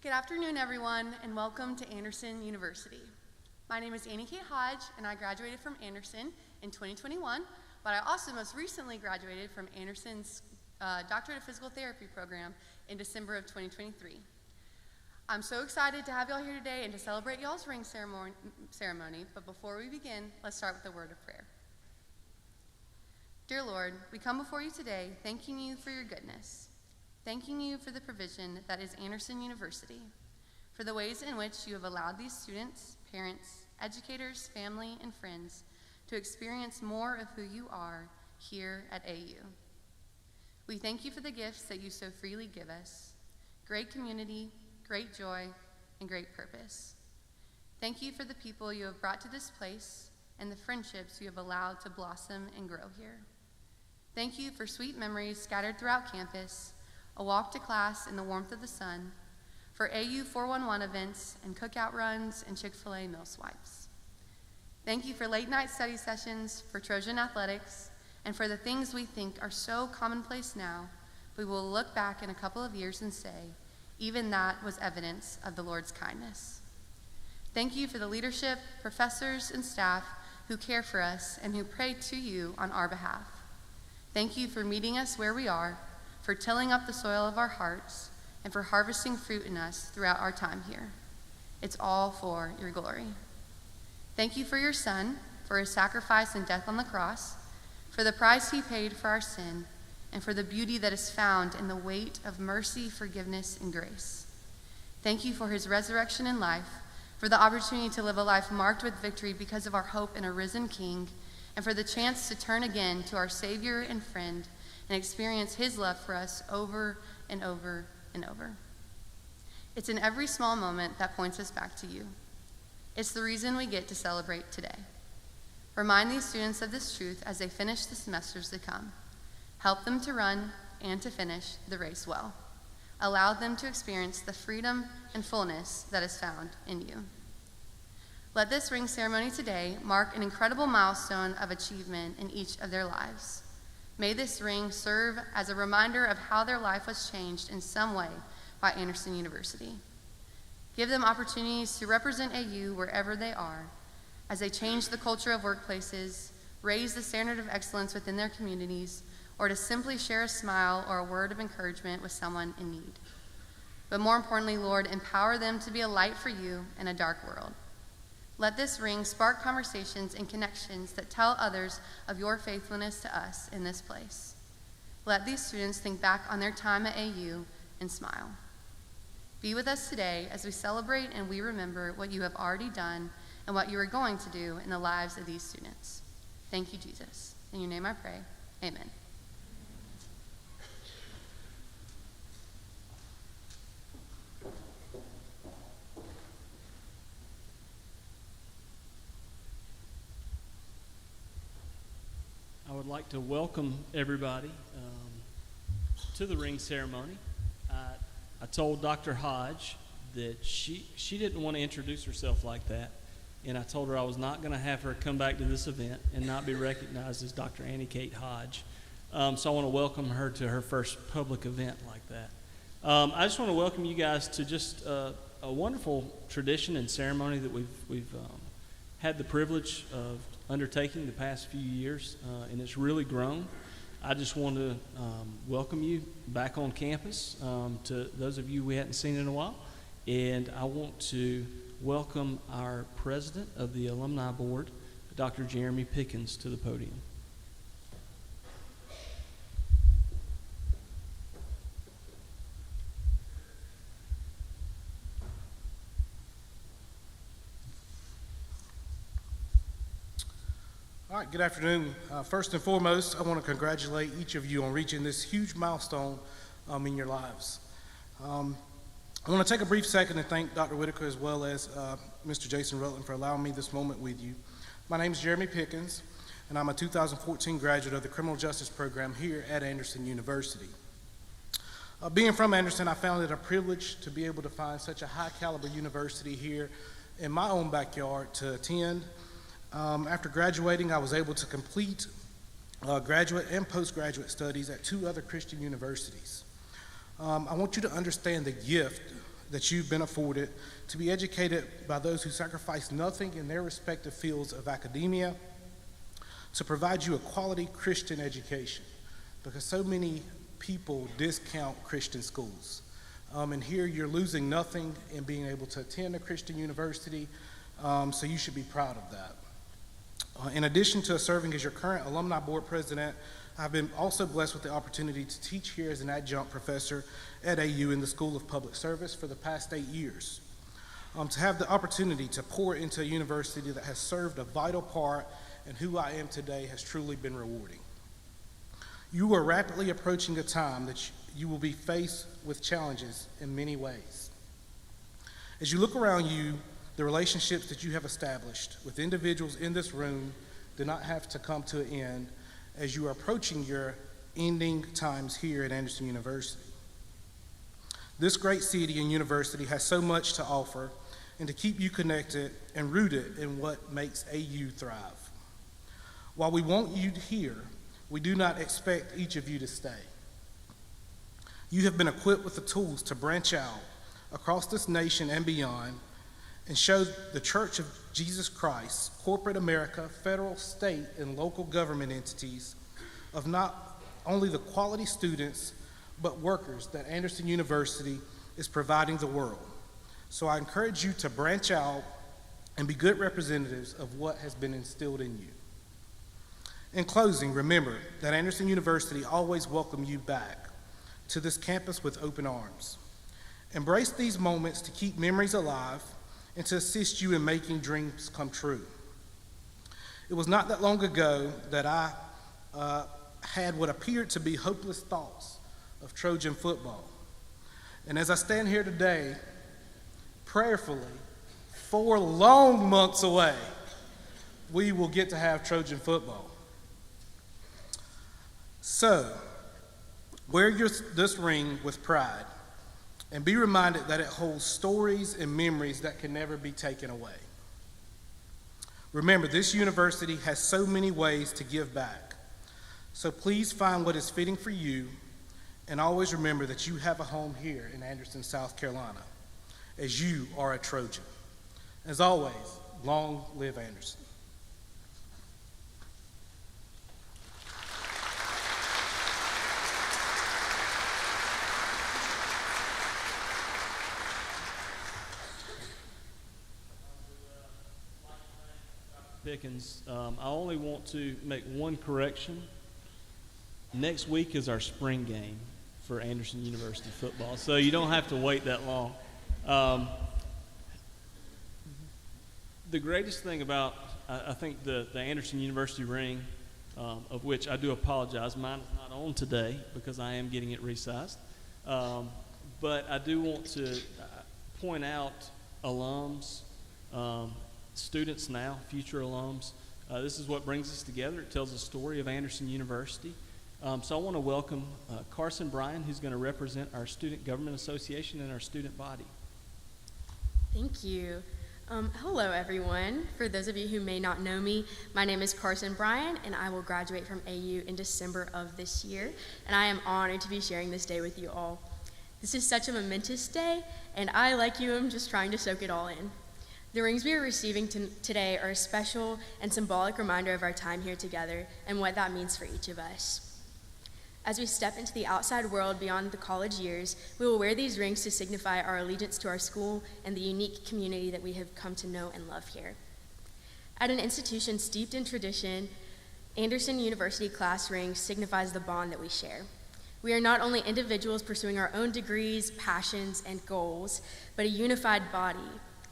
Good afternoon, everyone, and welcome to Anderson University. My name is Annie Kate Hodge, and I graduated from Anderson in 2021, but I also most recently graduated from Anderson's Doctorate of Physical Therapy program in December of 2023. I'm so excited to have y'all here today and to celebrate y'all's ring ceremony, but before we begin, let's start with a word of prayer. Dear Lord, we come before you today thanking you for your goodness. Thanking you for the provision that is Anderson University, for the ways in which you have allowed these students, parents, educators, family, and friends to experience more of who you are here at AU. We thank you for the gifts that you so freely give us, great community, great joy, and great purpose. Thank you for the people you have brought to this place and the friendships you have allowed to blossom and grow here. Thank you for sweet memories scattered throughout campus, a walk to class in the warmth of the sun, for AU 411 events and cookout runs and Chick-fil-A meal swipes. Thank you for late night study sessions, for Trojan athletics, and for the things we think are so commonplace now, we will look back in a couple of years and say, even that was evidence of the Lord's kindness. Thank you for the leadership, professors, and staff who care for us and who pray to you on our behalf. Thank you for meeting us where we are, for tilling up the soil of our hearts, and for harvesting fruit in us throughout our time here. It's all for your glory. Thank you for your Son, for his sacrifice and death on the cross, for the price he paid for our sin, and for the beauty that is found in the weight of mercy, forgiveness, and grace. Thank you for his resurrection and life, for the opportunity to live a life marked with victory because of our hope in a risen King, and for the chance to turn again to our Savior and friend and experience his love for us over and over and over. It's in every small moment that points us back to you. It's the reason we get to celebrate today. Remind these students of this truth as they finish the semesters to come. Help them to run and to finish the race well. Allow them to experience the freedom and fullness that is found in you. Let this ring ceremony today mark an incredible milestone of achievement in each of their lives. May this ring serve as a reminder of how their life was changed in some way by Anderson University. Give them opportunities to represent AU wherever they are, as they change the culture of workplaces, raise the standard of excellence within their communities, or to simply share a smile or a word of encouragement with someone in need. But more importantly, Lord, empower them to be a light for you in a dark world. Let this ring spark conversations and connections that tell others of your faithfulness to us in this place. Let these students think back on their time at AU and smile. Be with us today as we celebrate and we remember what you have already done and what you are going to do in the lives of these students. Thank you, Jesus. In your name I pray, amen. I would like to welcome everybody to the ring ceremony. I told Dr. Hodge that she didn't want to introduce herself like that, and I told her I was not going to have her come back to this event and not be recognized as Dr. Annie Kate Hodge. So I want to welcome her to her first public event like that. I just want to welcome you guys to just a wonderful tradition and ceremony that we've had the privilege of undertaking the past few years, and it's really grown. I just want to welcome you back on campus, to those of you we hadn't seen in a while, and I want to welcome our president of the Alumni Board, Dr. Jeremy Pickens, to the podium. All right, good afternoon. First and foremost, I want to congratulate each of you on reaching this huge milestone in your lives. I want to take a brief second and thank Dr. Whitaker as well as Mr. Jason Rutland for allowing me this moment with you. My name is Jeremy Pickens, and I'm a 2014 graduate of the Criminal Justice Program here at Anderson University. Being from Anderson, I found it a privilege to be able to find such a high-caliber university here in my own backyard to attend. After graduating, I was able to complete graduate and postgraduate studies at two other Christian universities. I want you to understand the gift that you've been afforded to be educated by those who sacrifice nothing in their respective fields of academia to provide you a quality Christian education, because so many people discount Christian schools. And here you're losing nothing in being able to attend a Christian university, so you should be proud of that. In addition to serving as your current alumni board president, I've been also blessed with the opportunity to teach here as an adjunct professor at AU in the School of Public Service for the past 8 years. To have the opportunity to pour into a university that has served a vital part in who I am today has truly been rewarding. You are rapidly approaching a time that you will be faced with challenges in many ways. As you look around you, the relationships that you have established with individuals in this room do not have to come to an end as you are approaching your ending times here at Anderson University. This great city and university has so much to offer and to keep you connected and rooted in what makes AU thrive. While we want you here, we do not expect each of you to stay. You have been equipped with the tools to branch out across this nation and beyond and show the Church of Jesus Christ, corporate America, federal, state, and local government entities of not only the quality students, but workers that Anderson University is providing the world. So I encourage you to branch out and be good representatives of what has been instilled in you. In closing, remember that Anderson University always welcomes you back to this campus with open arms. Embrace these moments to keep memories alive and to assist you in making dreams come true. It was not that long ago that I had what appeared to be hopeless thoughts of Trojan football. And as I stand here today, prayerfully, 4 long months away, we will get to have Trojan football. So, wear this ring with pride and be reminded that it holds stories and memories that can never be taken away. Remember, this university has so many ways to give back. So please find what is fitting for you, and always remember that you have a home here in Anderson, South Carolina, as you are a Trojan. As always, long live Anderson. Pickens, I only want to make one correction. Next week is our spring game for Anderson University football, so you don't have to wait that long. The greatest thing about, I think, the Anderson University ring, of which I do apologize, mine is not on today because I am getting it resized, but I do want to point out alums, students now, future alums. This is what brings us together. It tells the story of Anderson University. So I want to welcome Carson Bryan, who's going to represent our Student Government Association and our student body. Thank you. Hello, everyone. For those of you who may not know me, my name is Carson Bryan, and I will graduate from AU in December of this year, and I am honored to be sharing this day with you all. This is such a momentous day, and I, like you, am just trying to soak it all in. The rings we are receiving today are a special and symbolic reminder of our time here together and what that means for each of us. As we step into the outside world beyond the college years, we will wear these rings to signify our allegiance to our school and the unique community that we have come to know and love here. At an institution steeped in tradition, Anderson University class ring signifies the bond that we share. We are not only individuals pursuing our own degrees, passions, and goals, but a unified body,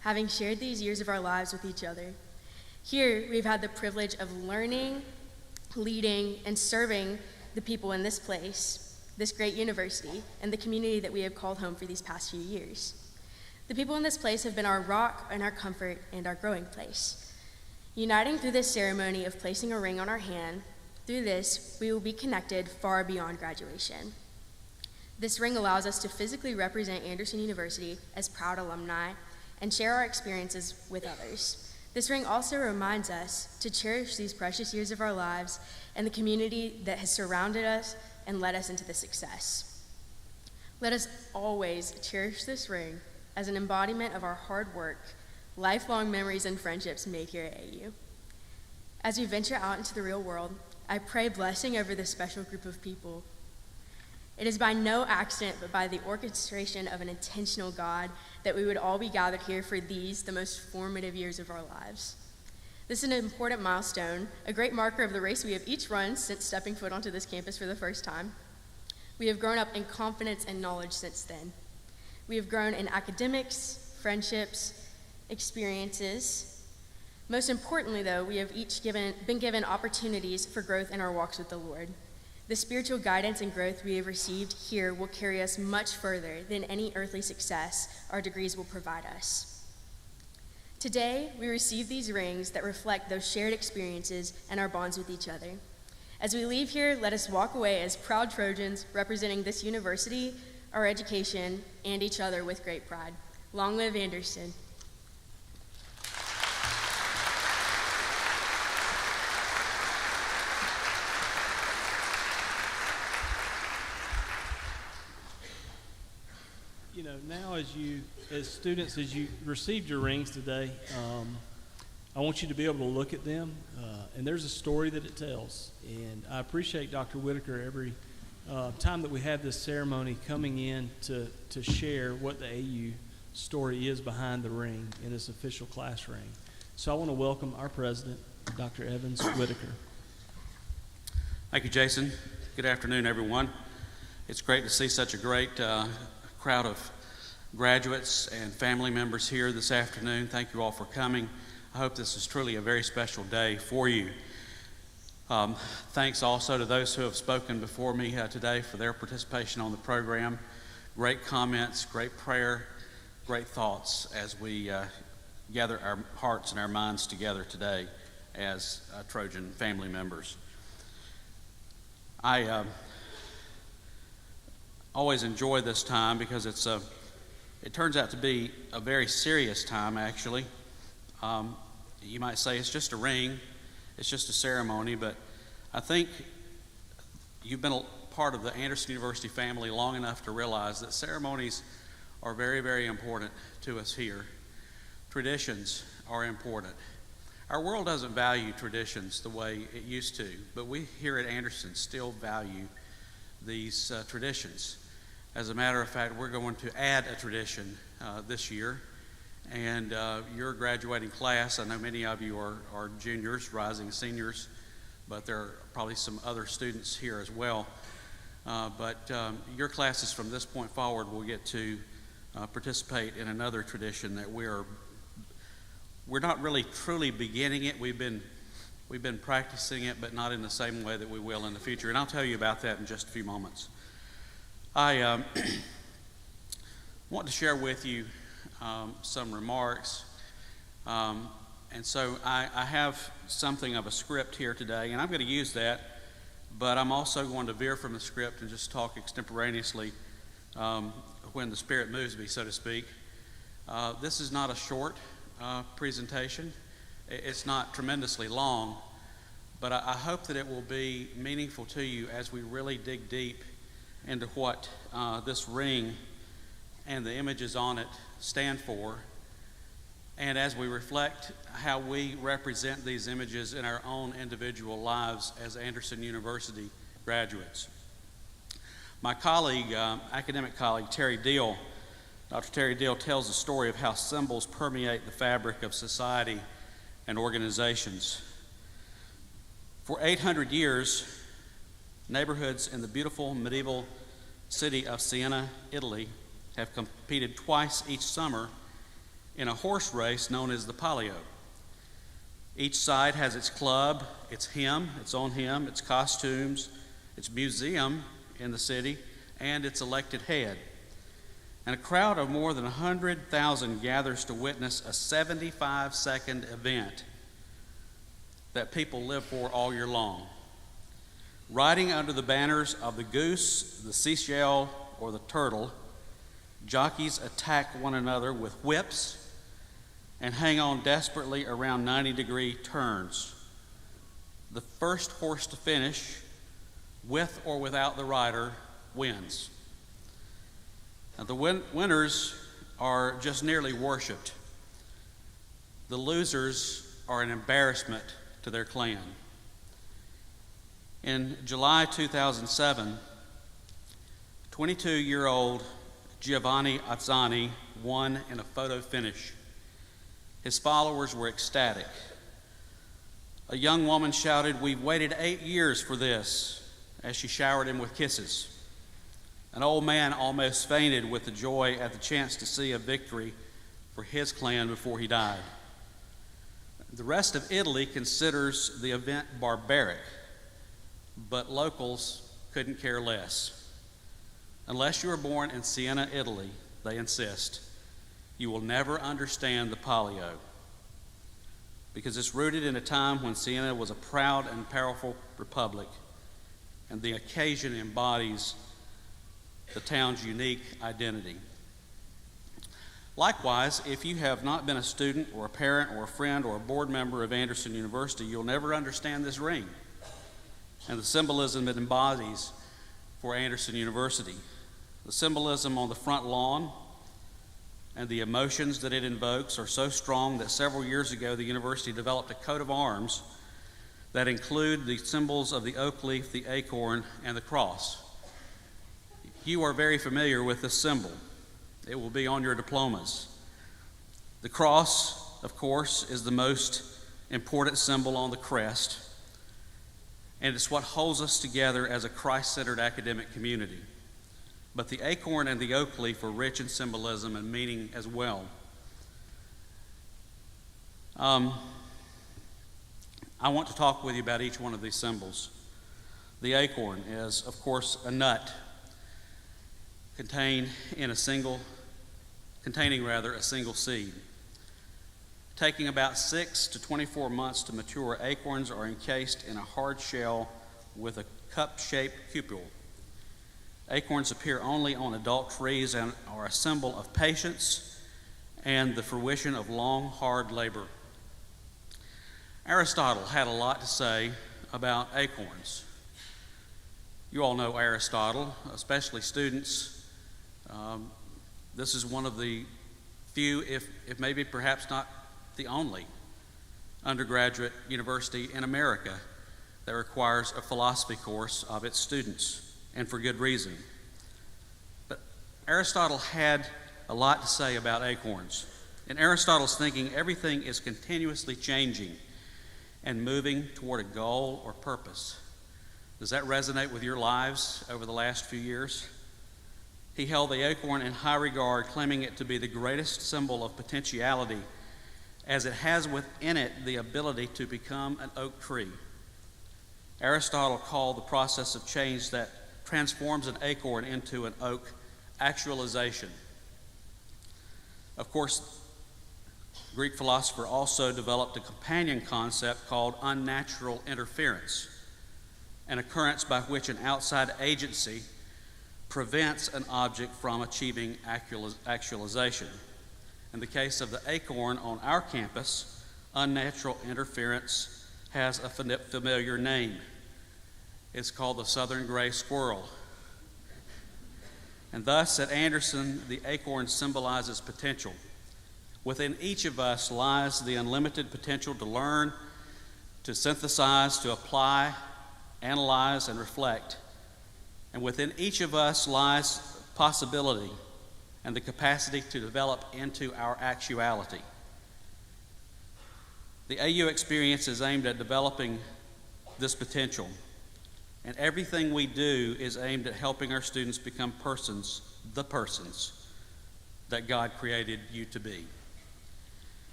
having shared these years of our lives with each other. Here, we've had the privilege of learning, leading, and serving the people in this place, this great university, and the community that we have called home for these past few years. The people in this place have been our rock and our comfort and our growing place. Uniting through this ceremony of placing a ring on our hand, through this, we will be connected far beyond graduation. This ring allows us to physically represent Anderson University as proud alumni and share our experiences with others. This ring also reminds us to cherish these precious years of our lives and the community that has surrounded us and led us into this success. Let us always cherish this ring as an embodiment of our hard work, lifelong memories, and friendships made here at AU. As we venture out into the real world, I pray blessing over this special group of people. It is by no accident, but by the orchestration of an intentional God, that we would all be gathered here for these, the most formative years of our lives. This is an important milestone, a great marker of the race we have each run since stepping foot onto this campus for the first time. We have grown up in confidence and knowledge since then. We have grown in academics, friendships, experiences. Most importantly, though, we have each been given opportunities for growth in our walks with the Lord. The spiritual guidance and growth we have received here will carry us much further than any earthly success our degrees will provide us. Today, we receive these rings that reflect those shared experiences and our bonds with each other. As we leave here, let us walk away as proud Trojans representing this university, our education, and each other with great pride. Long live Anderson. You know, now as students, as you received your rings today, I want you to be able to look at them, and there's a story that it tells. And I appreciate Dr. Whitaker every time that we have this ceremony coming in to share what the AU story is behind the ring in this official class ring. So I want to welcome our president, Dr. Evans Whitaker. Thank you, Jason. Good afternoon, everyone. It's great to see such a great crowd of graduates and family members here this afternoon. Thank you all for coming. I hope this is truly a very special day for you. Thanks also to those who have spoken before me today for their participation on the program. Great comments, great prayer, great thoughts as we gather our hearts and our minds together today as Trojan family members. I always enjoy this time because it turns out to be a very serious time, actually. You might say it's just a ring, it's just a ceremony, but I think you've been a part of the Anderson University family long enough to realize that ceremonies are very, very important to us here. Traditions are important. Our world doesn't value traditions the way it used to, but we here at Anderson still value these traditions. As a matter of fact, we're going to add a tradition this year. And your graduating class, I know many of you are juniors, rising seniors, but there are probably some other students here as well. But your classes from this point forward will get to participate in another tradition that we're not really truly beginning it. We've been practicing it, but not in the same way that we will in the future. And I'll tell you about that in just a few moments. I want to share with you some remarks. And so I have something of a script here today, and I'm going to use that, but I'm also going to veer from the script and just talk extemporaneously when the Spirit moves me, so to speak. This is not a short presentation. It's not tremendously long, but I hope that it will be meaningful to you as we really dig deep into what this ring and the images on it stand for, and as we reflect how we represent these images in our own individual lives as Anderson University graduates. My colleague, academic colleague, Terry Deal, Dr. Terry Deal tells the story of how symbols permeate the fabric of society and organizations. For 800 years, neighborhoods in the beautiful medieval city of Siena, Italy, have competed twice each summer in a horse race known as the Palio. Each side has its club, its hymn, its own hymn, its costumes, its museum in the city, and its elected head. And a crowd of more than 100,000 gathers to witness a 75-second event that people live for all year long. Riding under the banners of the goose, the seashell, or the turtle, jockeys attack one another with whips and hang on desperately around 90-degree turns. The first horse to finish, with or without the rider, wins. Now, the winners are just nearly worshiped. The losers are an embarrassment to their clan. In July 2007, 22-year-old Giovanni Azzani won in a photo finish. His followers were ecstatic. A young woman shouted, "We've waited 8 years for this," as she showered him with kisses. An old man almost fainted with the joy at the chance to see a victory for his clan before he died. The rest of Italy considers the event barbaric, but locals couldn't care less. Unless you were born in Siena, Italy, they insist, you will never understand the Palio, because it's rooted in a time when Siena was a proud and powerful republic, and the occasion embodies the town's unique identity. Likewise, if you have not been a student or a parent or a friend or a board member of Anderson University, you'll never understand this ring and the symbolism it embodies for Anderson University. The symbolism on the front lawn and the emotions that it invokes are so strong that several years ago the university developed a coat of arms that include the symbols of the oak leaf, the acorn, and the cross. You are very familiar with this symbol. It will be on your diplomas. The cross, of course, is the most important symbol on the crest, and it's what holds us together as a Christ-centered academic community. But the acorn and the oak leaf are rich in symbolism and meaning as well. I want to talk with you about each one of these symbols. The acorn is, of course, a nut containing a single seed. Taking about 6 to 24 months to mature, acorns are encased in a hard shell with a cup-shaped cupule. Acorns appear only on adult trees and are a symbol of patience and the fruition of long, hard labor. Aristotle had a lot to say about acorns. You all know Aristotle, especially students. This is one of the few, if maybe perhaps not the only, undergraduate university in America that requires a philosophy course of its students, and for good reason. But Aristotle had a lot to say about acorns. In Aristotle's thinking, everything is continuously changing and moving toward a goal or purpose. Does that resonate with your lives over the last few years? He held the acorn in high regard, claiming it to be the greatest symbol of potentiality, as it has within it the ability to become an oak tree. Aristotle called the process of change that transforms an acorn into an oak actualization. Of course, the Greek philosopher also developed a companion concept called unnatural interference, an occurrence by which an outside agency prevents an object from achieving actualization. In the case of the acorn on our campus, unnatural interference has a familiar name. It's called the southern gray squirrel. And thus, at Anderson, the acorn symbolizes potential. Within each of us lies the unlimited potential to learn, to synthesize, to apply, analyze, and reflect. And within each of us lies possibility and the capacity to develop into our actuality. The AU experience is aimed at developing this potential, and everything we do is aimed at helping our students become persons, the persons that God created you to be.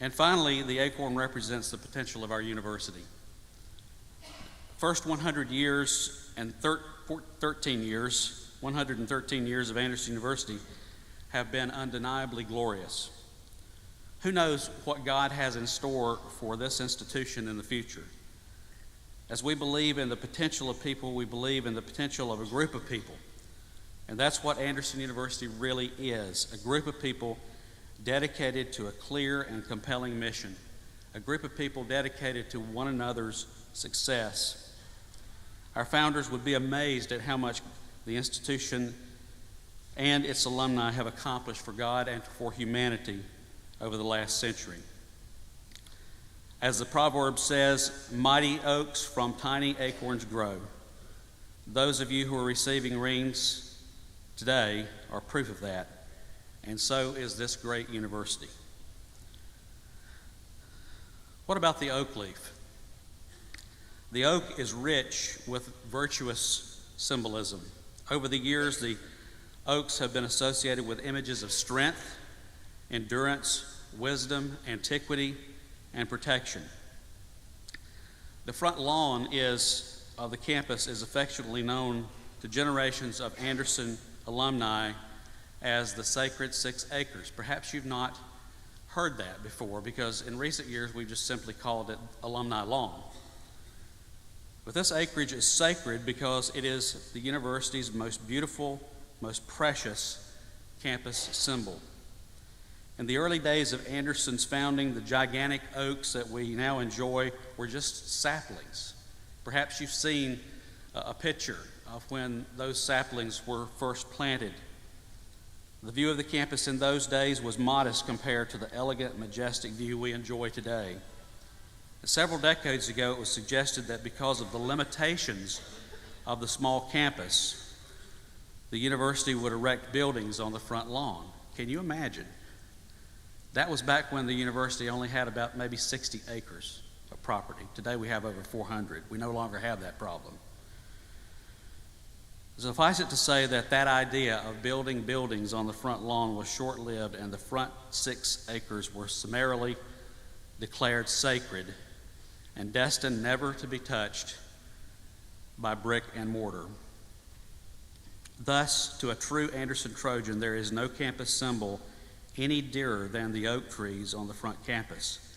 And finally, the acorn represents the potential of our university. First 100 years and 113 years of Anderson University have been undeniably glorious. Who knows what God has in store for this institution in the future? As we believe in the potential of people, we believe in the potential of a group of people. And that's what Anderson University really is, a group of people dedicated to a clear and compelling mission, a group of people dedicated to one another's success. Our founders would be amazed at how much the institution and its alumni have accomplished for God and for humanity over the last century. As the proverb says, mighty oaks from tiny acorns grow. Those of you who are receiving rings today are proof of that, and so is this great university. What about the oak leaf? The oak is rich with virtuous symbolism. Over the years, the oaks have been associated with images of strength, endurance, wisdom, antiquity, and protection. The front lawn of the campus is affectionately known to generations of Anderson alumni as the Sacred 6 Acres. Perhaps you've not heard that before, because in recent years we've just simply called it Alumni Lawn. But this acreage is sacred because it is the university's most beautiful, most precious campus symbol. In the early days of Anderson's founding, the gigantic oaks that we now enjoy were just saplings. Perhaps you've seen a picture of when those saplings were first planted. The view of the campus in those days was modest compared to the elegant, majestic view we enjoy today. Several decades ago, it was suggested that because of the limitations of the small campus, the university would erect buildings on the front lawn. Can you imagine? That was back when the university only had about maybe 60 acres of property. Today we have over 400. We no longer have that problem. Suffice it to say that that idea of building buildings on the front lawn was short-lived, and the front 6 acres were summarily declared sacred and destined never to be touched by brick and mortar. Thus, to a true Anderson Trojan, there is no campus symbol any dearer than the oak trees on the front campus.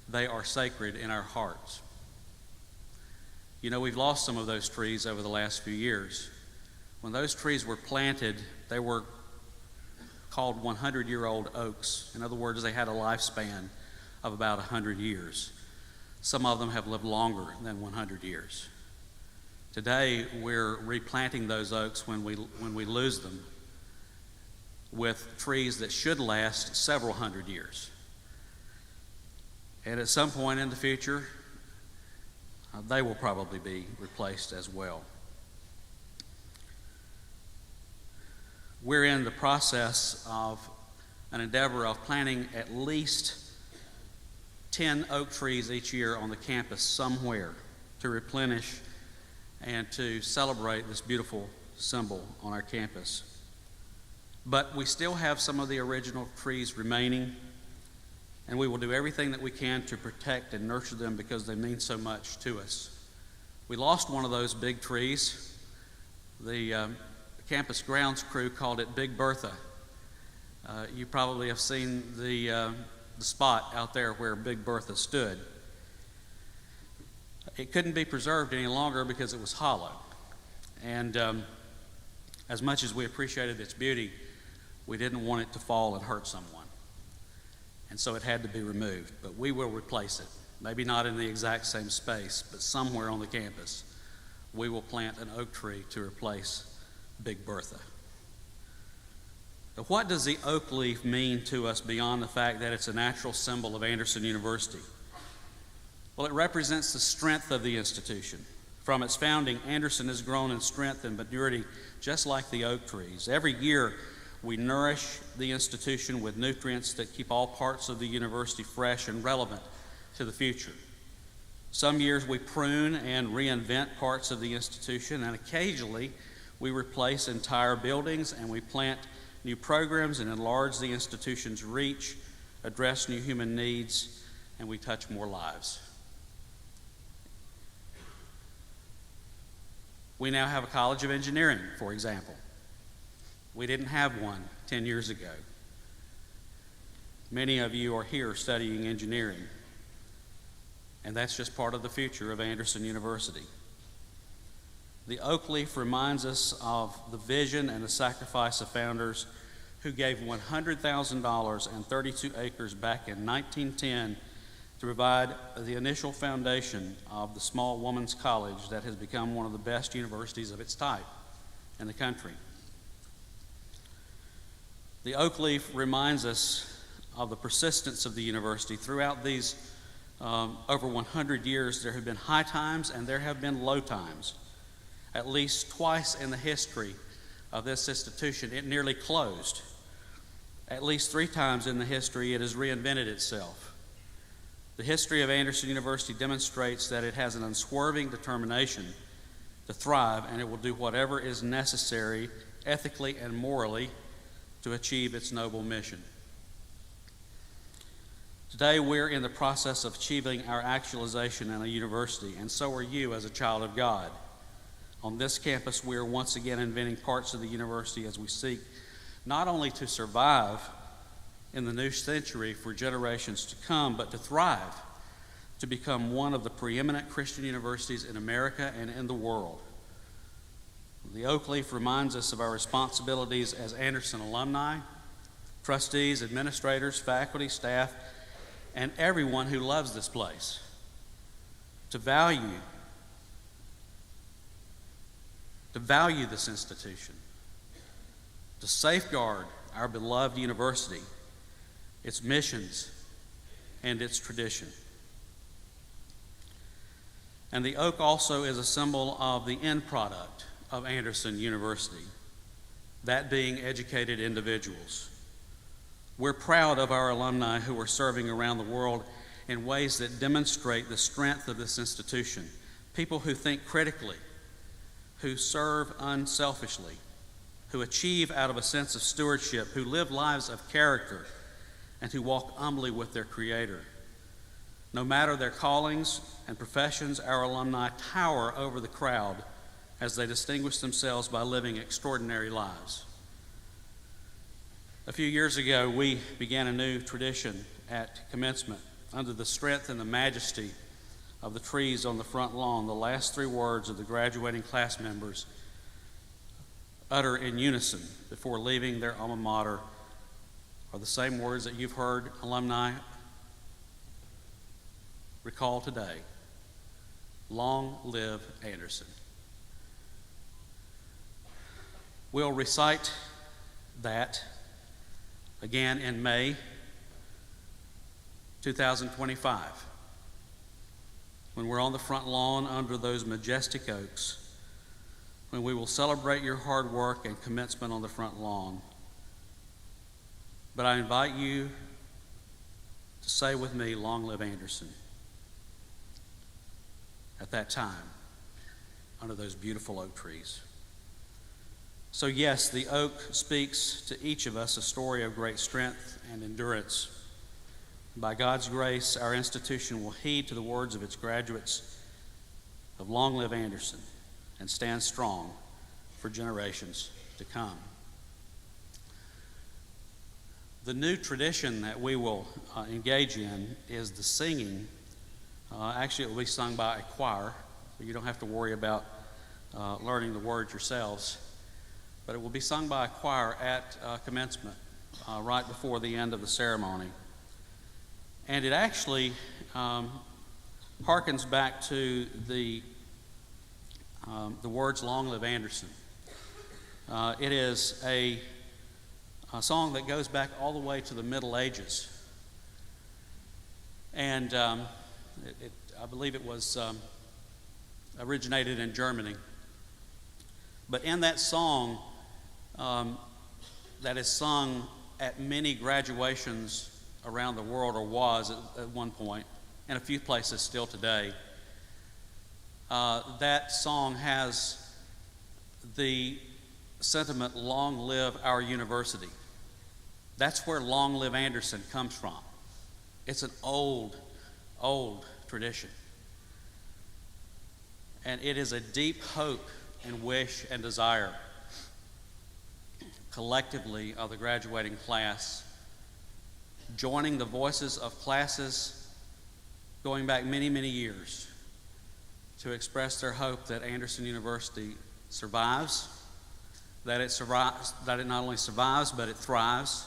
They are sacred in our hearts. You know, we've lost some of those trees over the last few years. When those trees were planted, they were called 100-year-old oaks. In other words, they had a lifespan of about 100 years. Some of them have lived longer than 100 years. Today, we're replanting those oaks when we lose them with trees that should last several hundred years. And at some point in the future, they will probably be replaced as well. We're in the process of an endeavor of planting at least 10 oak trees each year on the campus somewhere to replenish and to celebrate this beautiful symbol on our campus. But we still have some of the original trees remaining, and we will do everything that we can to protect and nurture them because they mean so much to us. We lost one of those big trees. The campus grounds crew called it Big Bertha. You probably have seen the spot out there where Big Bertha stood. It couldn't be preserved any longer because it was hollow. And as much as we appreciated its beauty, we didn't want it to fall and hurt someone. And so it had to be removed. But we will replace it. Maybe not in the exact same space, but somewhere on the campus, we will plant an oak tree to replace Big Bertha. But what does the oak leaf mean to us beyond the fact that it's a natural symbol of Anderson University? Well, it represents the strength of the institution. From its founding, Anderson has grown in strength and maturity just like the oak trees. Every year, we nourish the institution with nutrients that keep all parts of the university fresh and relevant to the future. Some years we prune and reinvent parts of the institution, and occasionally we replace entire buildings and we plant new programs and enlarge the institution's reach, address new human needs, and we touch more lives. We now have a College of Engineering, for example. We didn't have one 10 years ago. Many of you are here studying engineering, and that's just part of the future of Anderson University. The oak leaf reminds us of the vision and the sacrifice of founders who gave $100,000 and 32 acres back in 1910 to provide the initial foundation of the small women's college that has become one of the best universities of its type in the country. The oak leaf reminds us of the persistence of the university. Throughout these over 100 years, there have been high times and there have been low times. At least twice in the history of this institution, it nearly closed. At least 3 times in the history, it has reinvented itself. The history of Anderson University demonstrates that it has an unswerving determination to thrive, and it will do whatever is necessary ethically and morally to achieve its noble mission. Today, we're in the process of achieving our actualization in a university, and so are you as a child of God. On this campus, we are once again inventing parts of the university as we seek not only to survive in the new century for generations to come, but to thrive, to become one of the preeminent Christian universities in America and in the world. The oak leaf reminds us of our responsibilities as Anderson alumni, trustees, administrators, faculty, staff, and everyone who loves this place, to value this institution, to safeguard our beloved university, its missions, and its tradition. And the oak also is a symbol of the end product of Anderson University, that being educated individuals. We're proud of our alumni who are serving around the world in ways that demonstrate the strength of this institution. People who think critically, who serve unselfishly, who achieve out of a sense of stewardship, who live lives of character, and who walk humbly with their Creator. No matter their callings and professions, our alumni tower over the crowd as they distinguish themselves by living extraordinary lives. A few years ago, we began a new tradition at commencement. Under the strength and the majesty of the trees on the front lawn, the last 3 words of the graduating class members utter in unison before leaving their alma mater are the same words that you've heard alumni recall today. Long live Anderson. We'll recite that again in May 2025, when we're on the front lawn under those majestic oaks, when we will celebrate your hard work and commencement on the front lawn. But I invite you to say with me, long live Anderson, at that time, under those beautiful oak trees. So yes, the oak speaks to each of us a story of great strength and endurance. By God's grace, our institution will heed to the words of its graduates of long live Anderson and stand strong for generations to come. The new tradition that we will engage in is the singing. Actually, it will be sung by a choir, so you don't have to worry about learning the words yourselves. But it will be sung by a choir at commencement, right before the end of the ceremony. And it actually harkens back to the words "Long Live Anderson." It is a song that goes back all the way to the Middle Ages. And I believe it was originated in Germany. But in that song, that is sung at many graduations around the world, or was at one point, and a few places still today, that song has the sentiment, long live our university. That's where long live Anderson comes from. It's an old, old tradition. And it is a deep hope and wish and desire collectively of the graduating class, joining the voices of classes going back many, many years to express their hope that Anderson University survives, that it not only survives, but it thrives,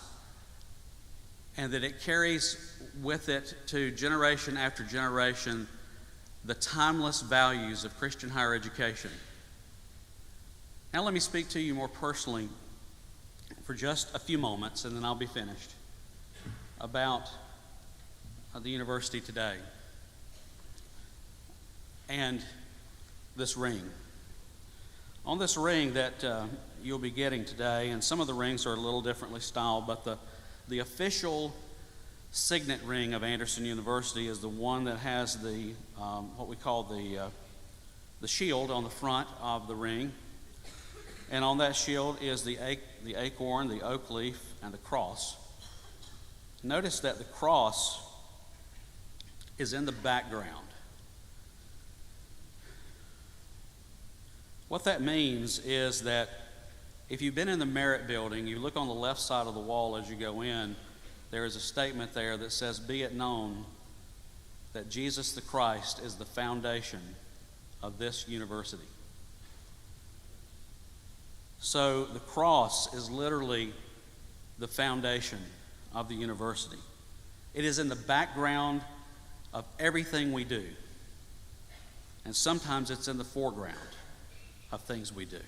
and that it carries with it to generation after generation the timeless values of Christian higher education. Now let me speak to you more personally for just a few moments, and then I'll be finished, about the university today and this ring. On this ring that you'll be getting today, and some of the rings are a little differently styled, but the official signet ring of Anderson University is the one that has the what we call the shield on the front of the ring. And on that shield is the acorn, the oak leaf, and the cross. Notice that the cross is in the background. What that means is that if you've been in the Merit Building, you look on the left side of the wall as you go in, there is a statement there that says, "Be it known that Jesus the Christ is the foundation of this university." So the cross is literally the foundation of the university. It is in the background of everything we do. And sometimes it's in the foreground of things we do.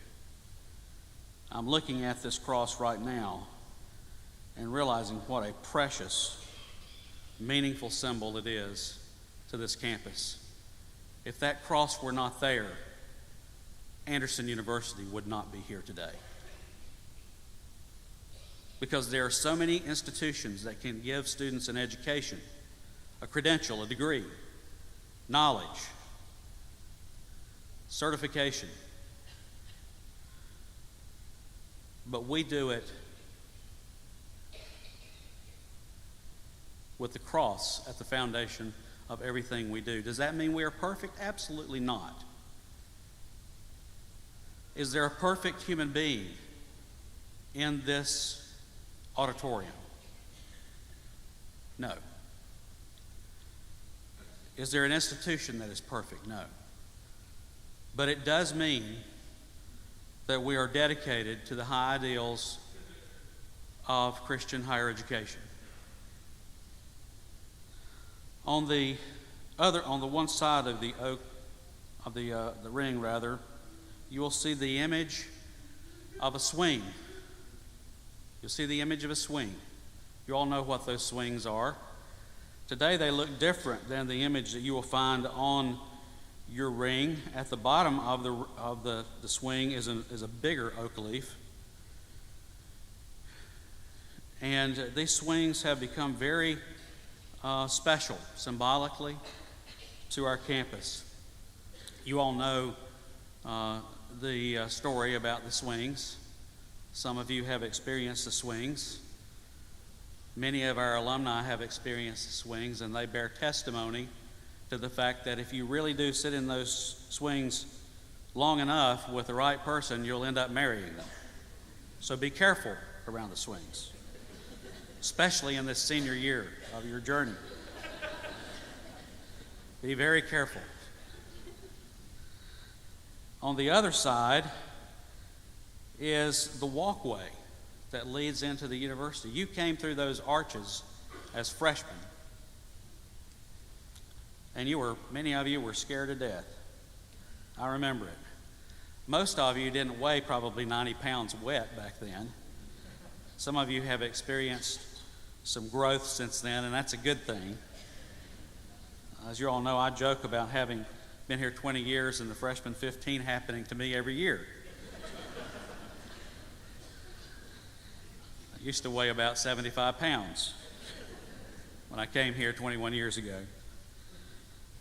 I'm looking at this cross right now and realizing what a precious, meaningful symbol it is to this campus. If that cross were not there, Anderson University would not be here today. Because there are so many institutions that can give students an education, a credential, a degree, knowledge, certification. But we do it with the cross at the foundation of everything we do. Does that mean we are perfect? Absolutely not. Is there a perfect human being in this auditorium? No. Is there an institution that is perfect? No. But it does mean that we are dedicated to the high ideals of Christian higher education. On the one side of the oak, of the ring rather, you will see the image of a swing. You'll see the image of a swing. You all know what those swings are. Today they look different than the image that you will find on your ring. At the bottom of the swing is a bigger oak leaf. And these swings have become very special symbolically to our campus. You all know the story about the swings. Some of you have experienced the swings. Many of our alumni have experienced the swings, and they bear testimony to the fact that if you really do sit in those swings long enough with the right person, you'll end up marrying them. So be careful around the swings, especially in this senior year of your journey. Be very careful. On the other side is the walkway that leads into the university. You came through those arches as freshmen, and many of you were scared to death. I remember it. Most of you didn't weigh probably 90 pounds wet back then. Some of you have experienced some growth since then, and that's a good thing. As you all know, I joke about having been here 20 years and the freshman 15 happening to me every year. I used to weigh about 75 pounds when I came here 21 years ago.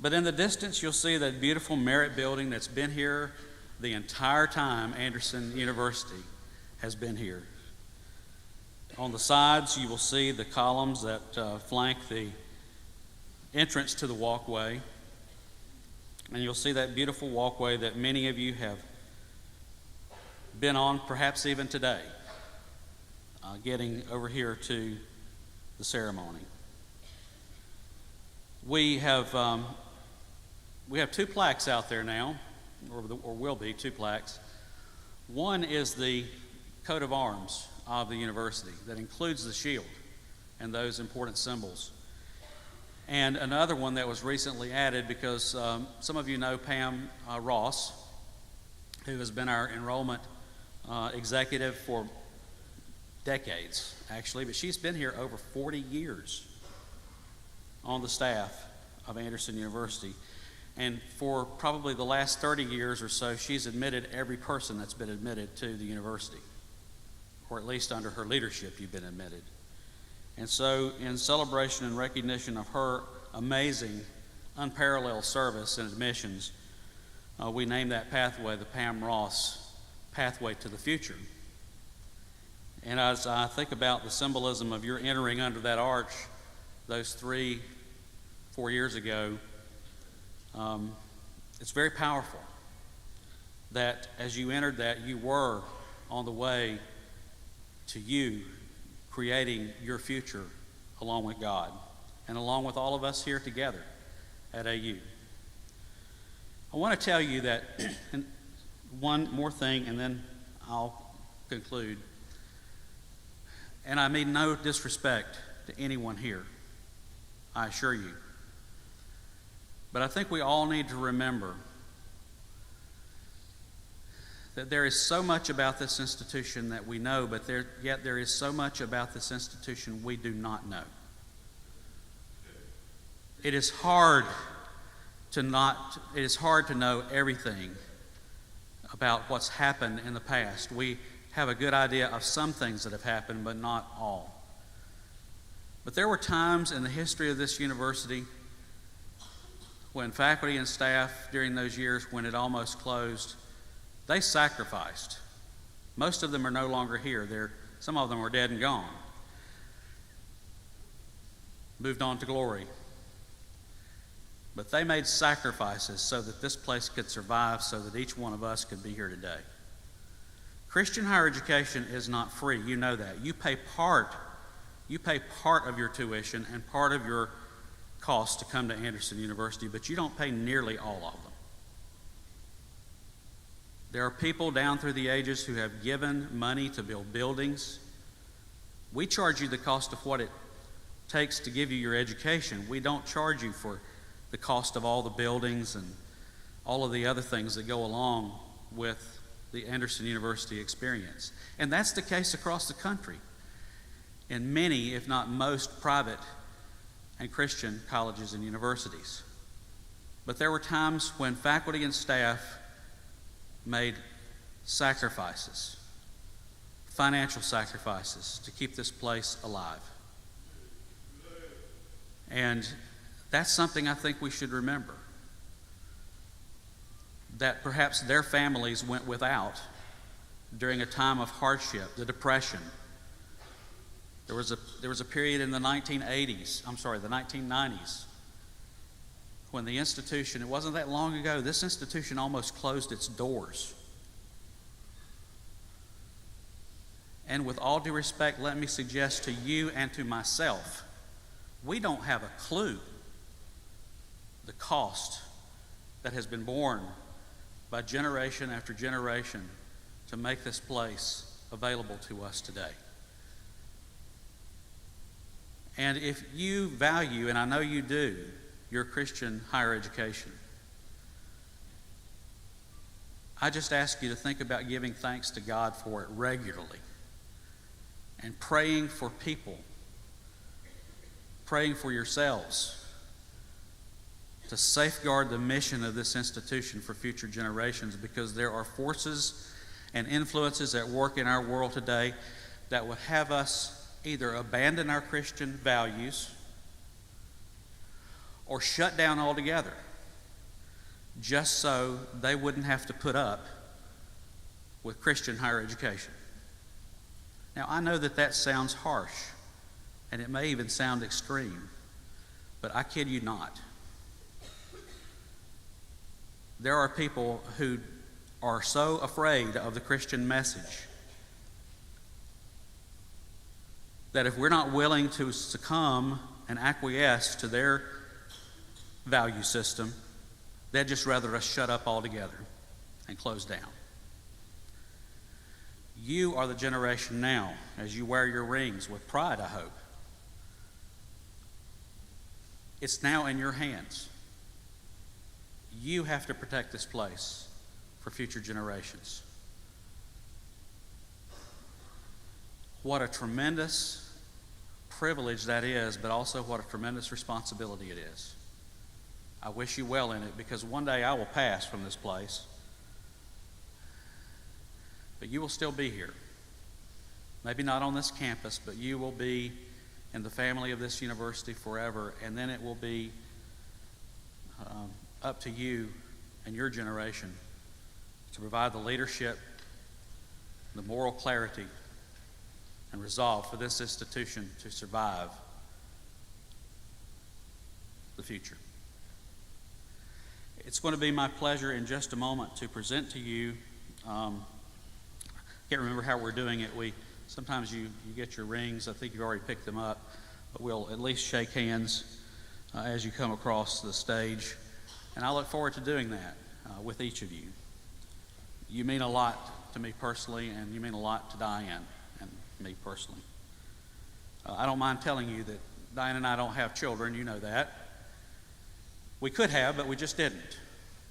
But in the distance, you'll see that beautiful Merit Building that's been here the entire time Anderson University has been here. On the sides, you will see the columns that flank the entrance to the walkway. And you'll see that beautiful walkway that many of you have been on, perhaps even today, getting over here to the ceremony. We have two plaques out there now, or will be two plaques. One is the coat of arms of the university that includes the shield and those important symbols. And another one that was recently added because some of you know Pam Ross, who has been our enrollment executive for decades, actually, but she's been here over 40 years on the staff of Anderson University. And for probably the last 30 years or so, she's admitted every person that's been admitted to the university, or at least under her leadership, you've been admitted. And so, in celebration and recognition of her amazing, unparalleled service and admissions, we named that pathway the Pam Ross Pathway to the Future. And as I think about the symbolism of your entering under that arch those 3-4 years ago, it's very powerful that as you entered that, you were on the way to you creating your future along with God and along with all of us here together at AU. I want to tell you that, and one more thing, and then I'll conclude. And I mean no disrespect to anyone here, I assure you. But I think we all need to remember that there is so much about this institution that we know, but yet there is so much about this institution we do not know. It is hard to know everything about what's happened in the past. We have a good idea of some things that have happened, but not all. But there were times in the history of this university when faculty and staff during those years when it almost closed, they sacrificed. Most of them are no longer here. Some of them are dead and gone. Moved on to glory. But they made sacrifices so that this place could survive, so that each one of us could be here today. Christian higher education is not free. You know that. You pay part of your tuition and part of your cost to come to Anderson University, but you don't pay nearly all of them. There are people down through the ages who have given money to build buildings. We charge you the cost of what it takes to give you your education. We don't charge you for the cost of all the buildings and all of the other things that go along with the Anderson University experience. And that's the case across the country in many, if not most, private and Christian colleges and universities. But there were times when faculty and staff made sacrifices, financial sacrifices, to keep this place alive. And that's something I think we should remember. That perhaps their families went without during a time of hardship, the Depression. There was a period in the 1990s, when the institution, it wasn't that long ago, this institution almost closed its doors. And with all due respect, let me suggest to you and to myself, we don't have a clue the cost that has been borne by generation after generation to make this place available to us today. And if you value, and I know you do, your Christian higher education, I just ask you to think about giving thanks to God for it regularly and praying for people, praying for yourselves to safeguard the mission of this institution for future generations, because there are forces and influences at work in our world today that would have us either abandon our Christian values or shut down altogether, just so they wouldn't have to put up with Christian higher education. Now, I know that sounds harsh, and it may even sound extreme, but I kid you not. There are people who are so afraid of the Christian message that if we're not willing to succumb and acquiesce to their value system, they'd just rather us shut up altogether and close down. You are the generation now, as you wear your rings with pride, I hope. It's now in your hands. You have to protect this place for future generations. what a tremendous privilege that is, but also what a tremendous responsibility it is. I wish you well in it, because one day I will pass from this place, but you will still be here. Maybe not on this campus, but you will be in the family of this university forever, and then it will be up to you and your generation to provide the leadership, the moral clarity, and resolve for this institution to survive the future. It's going to be my pleasure in just a moment to present to you, can't remember how we're doing it. Sometimes you get your rings. I think you've already picked them up, but we'll at least shake hands as you come across the stage. And I look forward to doing that with each of you. You mean a lot to me personally, and you mean a lot to Diane and me personally. I don't mind telling you that Diane and I don't have children. You know that. We could have, but we just didn't.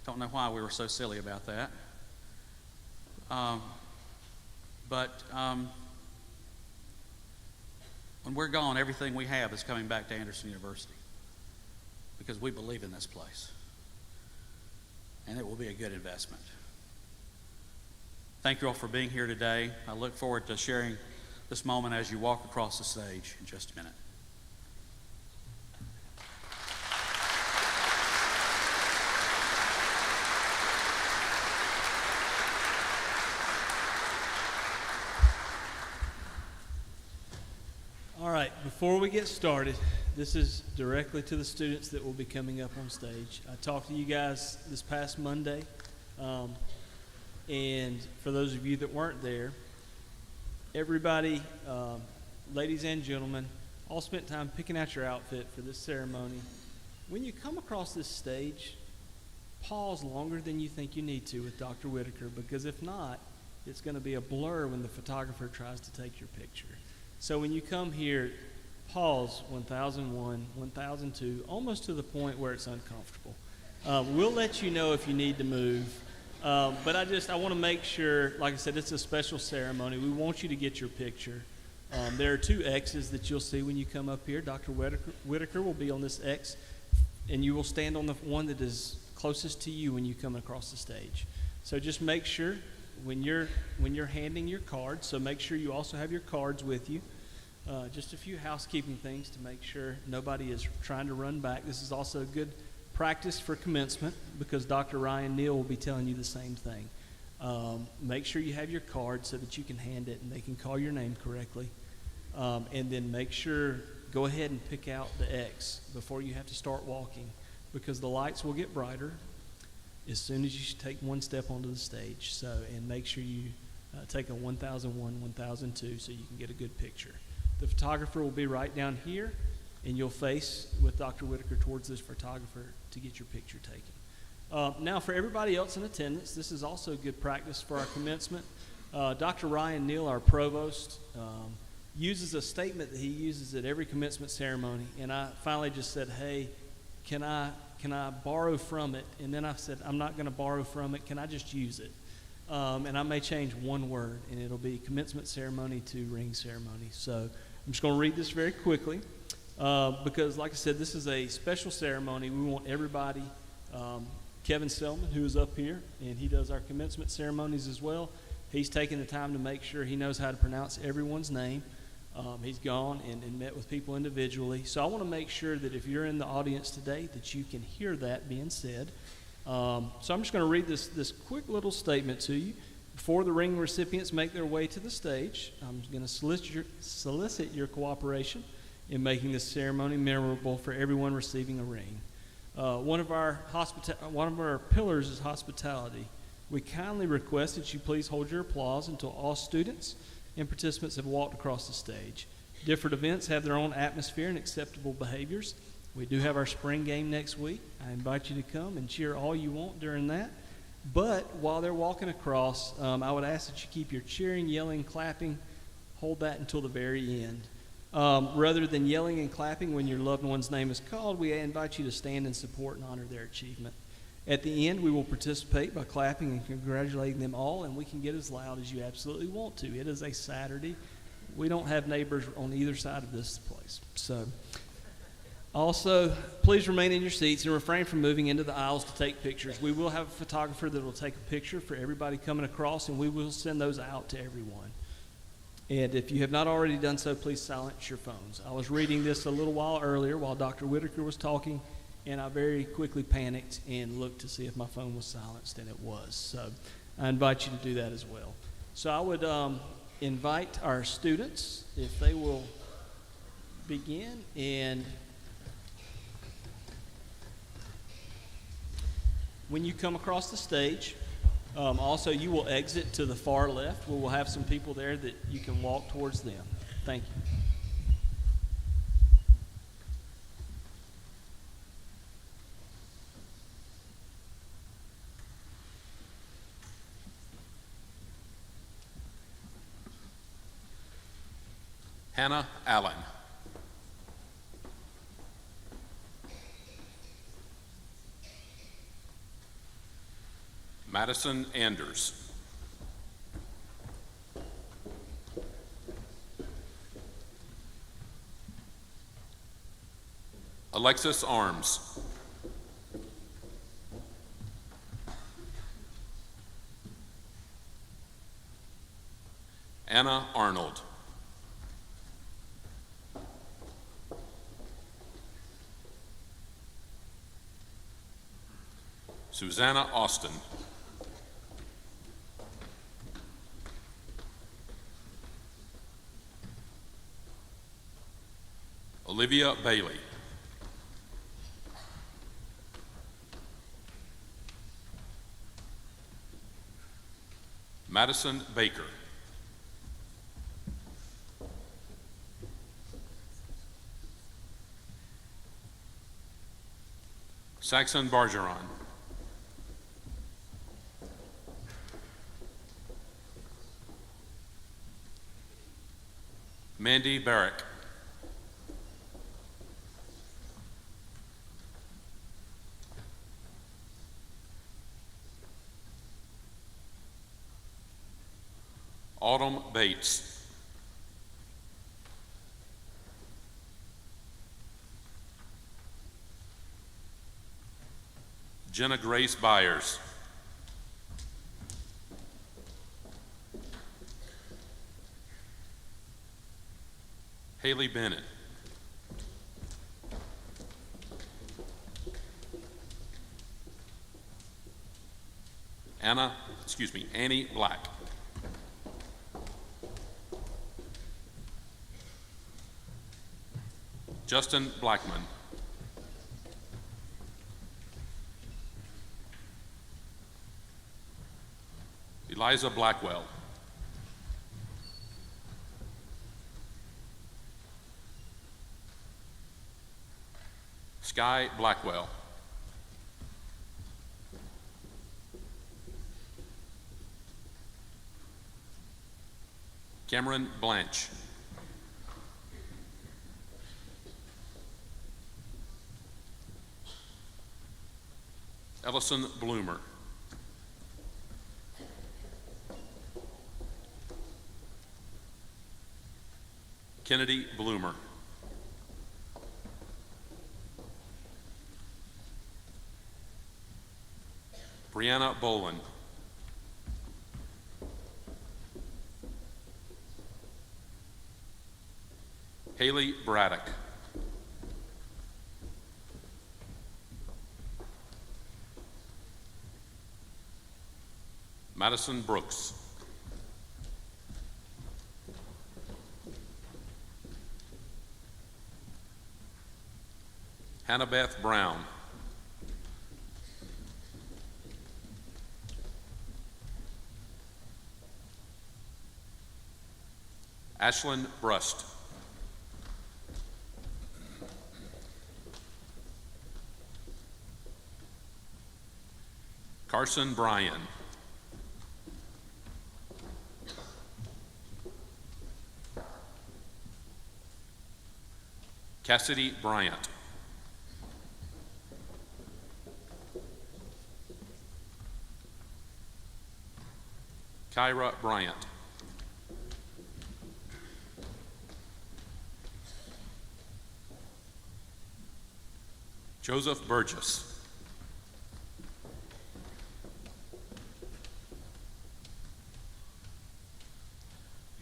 Don't know why we were so silly about that. When we're gone, everything we have is coming back to Anderson University, because we believe in this place, and it will be a good investment. Thank you all for being here today. I look forward to sharing this moment as you walk across the stage in just a minute. All right, before we get started, this is directly to the students that will be coming up on stage. I talked to you guys this past Monday, and for those of you that weren't there, everybody, ladies and gentlemen, all spent time picking out your outfit for this ceremony. When you come across this stage, pause longer than you think you need to with Dr. Whitaker, because if not, it's going to be a blur when the photographer tries to take your picture. So when you come here, pause 1001, 1002, almost to the point where it's uncomfortable. We'll let you know if you need to move. But I want to make sure, like I said, it's a special ceremony. We want you to get your picture. There are 2 X's that you'll see when you come up here. Dr. Whitaker will be on this X, and you will stand on the one that is closest to you when you come across the stage. So just make sure when you're handing your cards, so make sure you also have your cards with you. Just a few housekeeping things to make sure nobody is trying to run back. This is also good practice for commencement, because Dr. Ryan Neal will be telling you the same thing. Make sure you have your card so that you can hand it and they can call your name correctly. And then make sure, go ahead and pick out the X before you have to start walking, because the lights will get brighter as soon as you take one step onto the stage. So, and make sure you take a 1001, 1002 so you can get a good picture. The photographer will be right down here, and you'll face with Dr. Whitaker towards this photographer to get your picture taken. Now, for everybody else in attendance, this is also good practice for our commencement. Dr. Ryan Neal, our provost, uses a statement that he uses at every commencement ceremony, and I finally just said, hey, can I borrow from it? And then I said, I'm not going to borrow from it. Can I just use it? And I may change one word, and it'll be commencement ceremony to ring ceremony. So I'm just going to read this very quickly, because, like I said, this is a special ceremony. We want everybody. Kevin Selman, who is up here, and he does our commencement ceremonies as well. He's taken the time to make sure he knows how to pronounce everyone's name. He's gone and met with people individually. So I want to make sure that if you're in the audience today, that you can hear that being said. So I'm just going to read this quick little statement to you. Before the ring recipients make their way to the stage, I'm going to solicit your cooperation in making this ceremony memorable for everyone receiving a ring. One of our pillars is hospitality. We kindly request that you please hold your applause until all students and participants have walked across the stage. Different events have their own atmosphere and acceptable behaviors. We do have our spring game next week. I invite you to come and cheer all you want during that. But while they're walking across, I would ask that you keep your cheering, yelling, clapping, hold that until the very end. Rather than yelling and clapping when your loved one's name is called, we invite you to stand and support and honor their achievement. At the end, we will participate by clapping and congratulating them all, and we can get as loud as you absolutely want to. It is a Saturday. We don't have neighbors on either side of this place. So, also, please remain in your seats and refrain from moving into the aisles to take pictures. We will have a photographer that will take a picture for everybody coming across, and we will send those out to everyone. And if you have not already done so, please silence your phones. I was reading this a little while earlier while Dr. Whitaker was talking, and I very quickly panicked and looked to see if my phone was silenced, and it was. So I invite you to do that as well. So I would invite our students, if they will begin, and when you come across the stage, also you will exit to the far left. We will have some people there that you can walk towards them. Thank you. Hannah Allen. Madison Anders. Alexis Arms. Anna Arnold. Susanna Austin. Olivia Bailey. Madison Baker. Saxon Bargeron. Mandy Barrick. Autumn Bates. Jenna Grace Byers. Haley Bennett. Annie Black. Justin Blackman. Eliza Blackwell. Sky Blackwell. Cameron Blanche. Ellison Bloomer. Kennedy Bloomer. Brianna Boland. Haley Braddock. Madison Brooks. Hannah Beth Brown. Ashlyn Brust. Carson Bryan. Cassidy Bryant. Kyra Bryant. Joseph Burgess.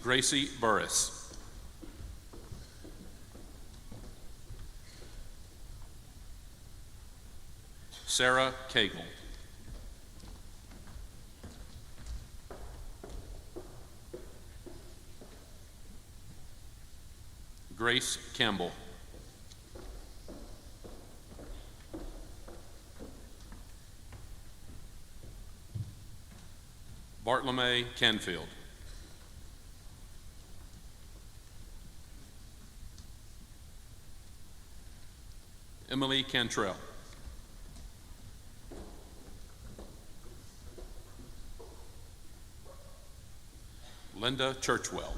Gracie Burris. Sarah Cagle. Grace Campbell. Bartolome Canfield. Emily Cantrell. Linda Churchwell.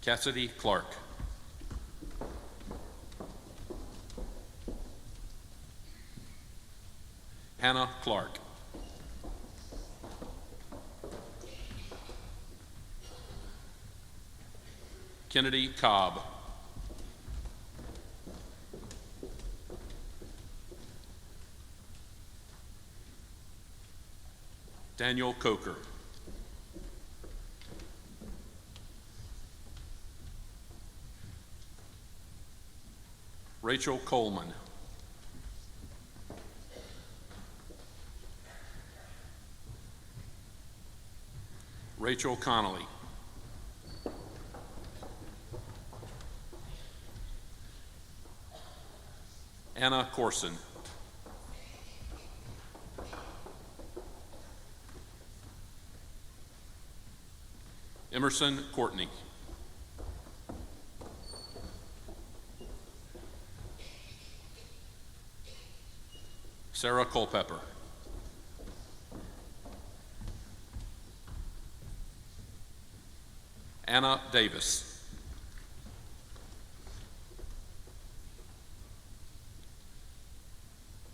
Cassidy Clark. Hannah Clark. Kennedy Cobb. Daniel Coker. Rachel Coleman. Rachel Connolly. Anna Corson. Emerson Courtney. Sarah Culpepper. Anna Davis.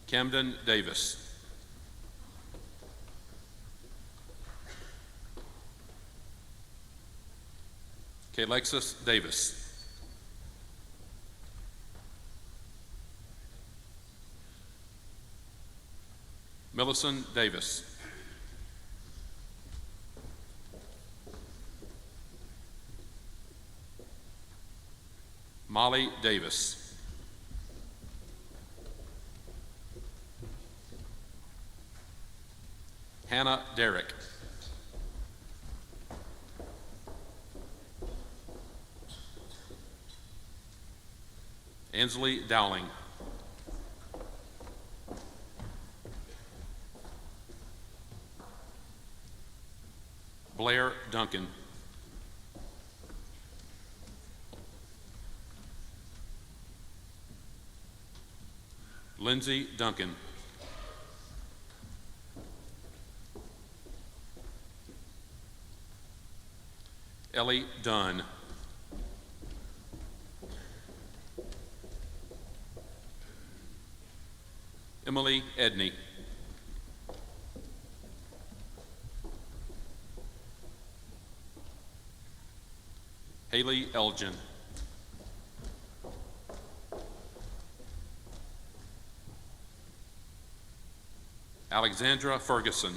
Camden Davis. Kalexis Davis. Millicent Davis. Molly Davis. Hannah Derrick. Ansley Dowling. Blair Duncan. Lindsay Duncan. Ellie Dunn. Emily Edney. Haley Elgin. Alexandra Ferguson.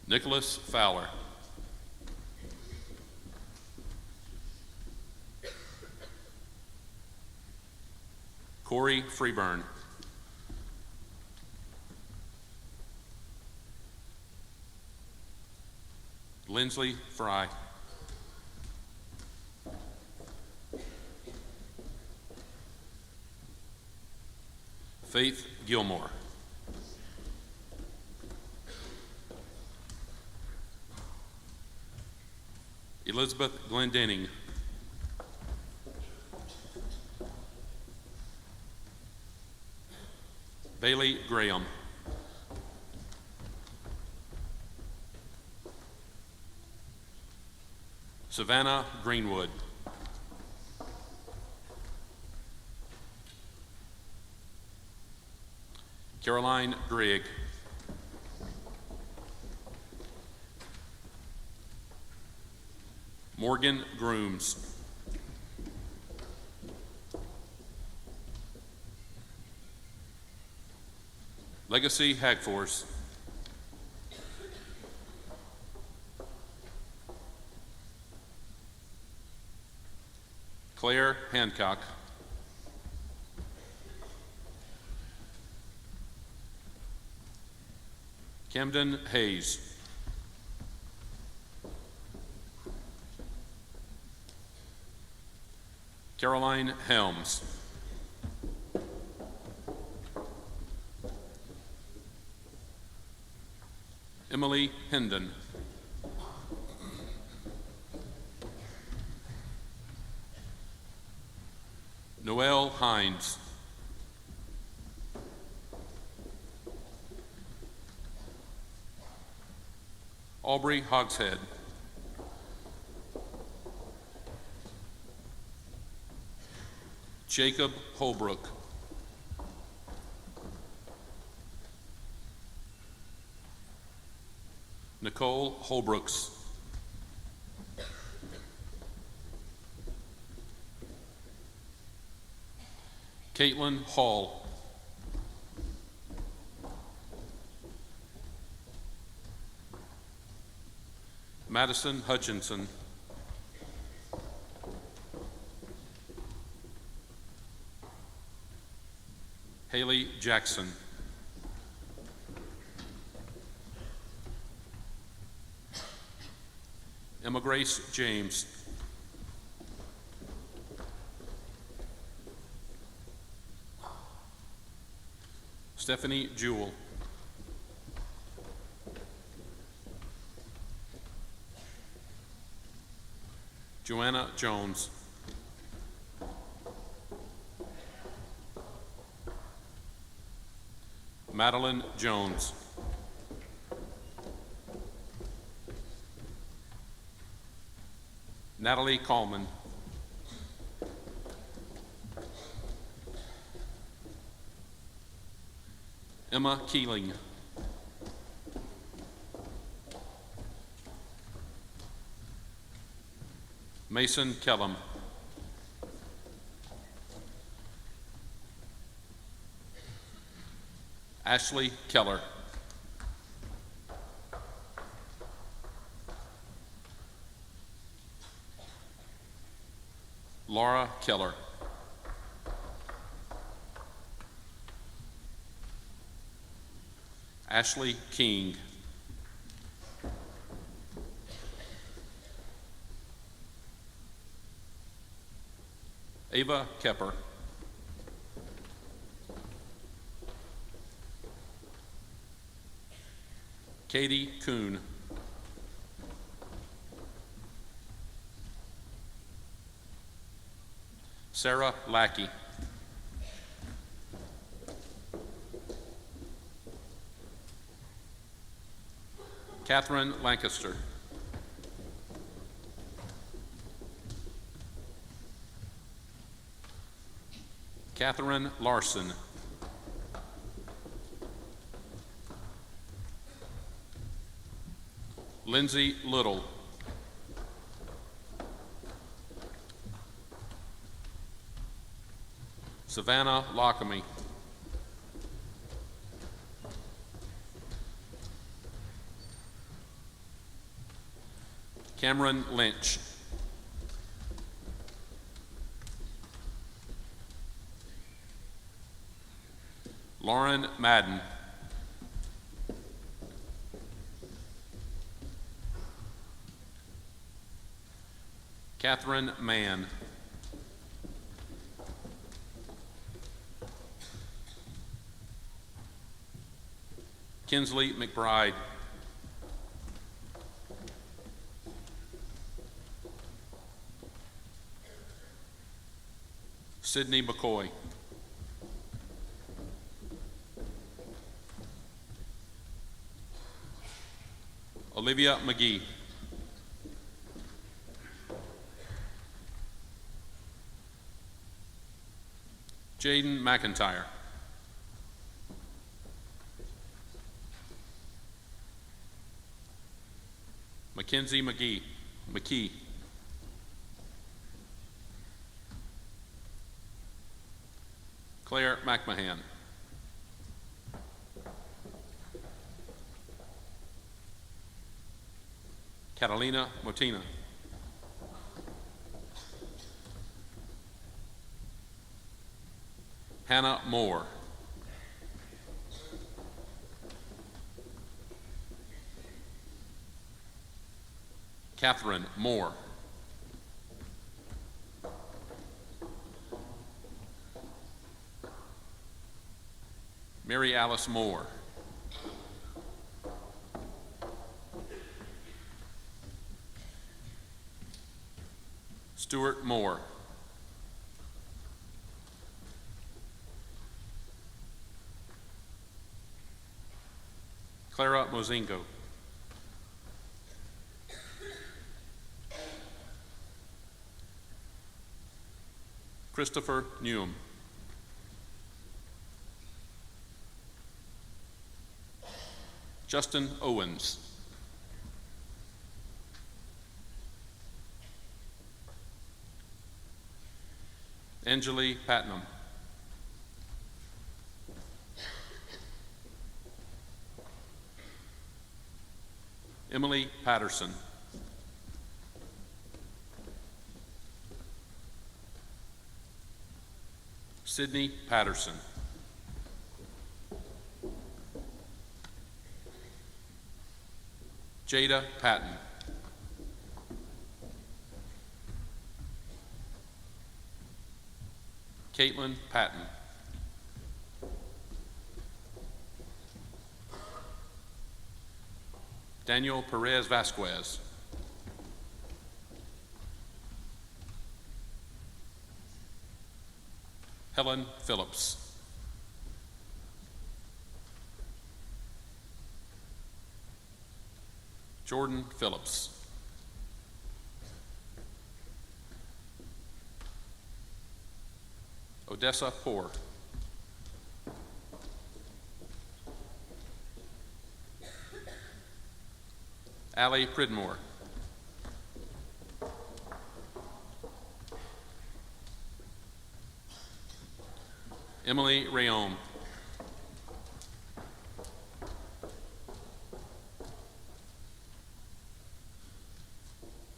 Nicholas Fowler. Corey Freeburn. Lindsley Fry. Faith Gilmore. Elizabeth Glendenning. Bailey Graham. Savannah Greenwood. Caroline Grigg. Morgan Grooms. Legacy Hagfors. Claire Hancock. Camden Hayes. Caroline Helms. Emily Hendon. Noelle Hines. Aubrey Hogshead. Jacob Holbrook. Nicole Holbrooks. Caitlin Hall. Madison Hutchinson. Haley Jackson. Emma Grace James. Stephanie Jewell. Joanna Jones. Madeline Jones. Natalie Coleman. Emma Keeling. Mason Kellum. Ashley Keller. Laura Keller. Ashley King. Ava Kepper. Katie Kuhn. Sarah Lackey. Catherine Lancaster. Catherine Larson. Lindsay Little. Savannah Lockamy. Cameron Lynch. Lauren Madden. Catherine Mann. Kinsley McBride. Sydney McCoy. Olivia McGee. Jaden McIntyre. Mackenzie McKee. Claire McMahon. Catalina Motina. Hannah Moore. Catherine Moore. Mary Alice Moore. Stuart Moore. Clara Mozingo. Christopher Newham. Justin Owens. Angeli Patnam. Emily Patterson. Sydney Patterson. Jada Patton. Caitlin Patton. Daniel Perez Vasquez. Helen Phillips. Jordan Phillips. Odessa Poor. Allie Pridmore. Emily Rayom.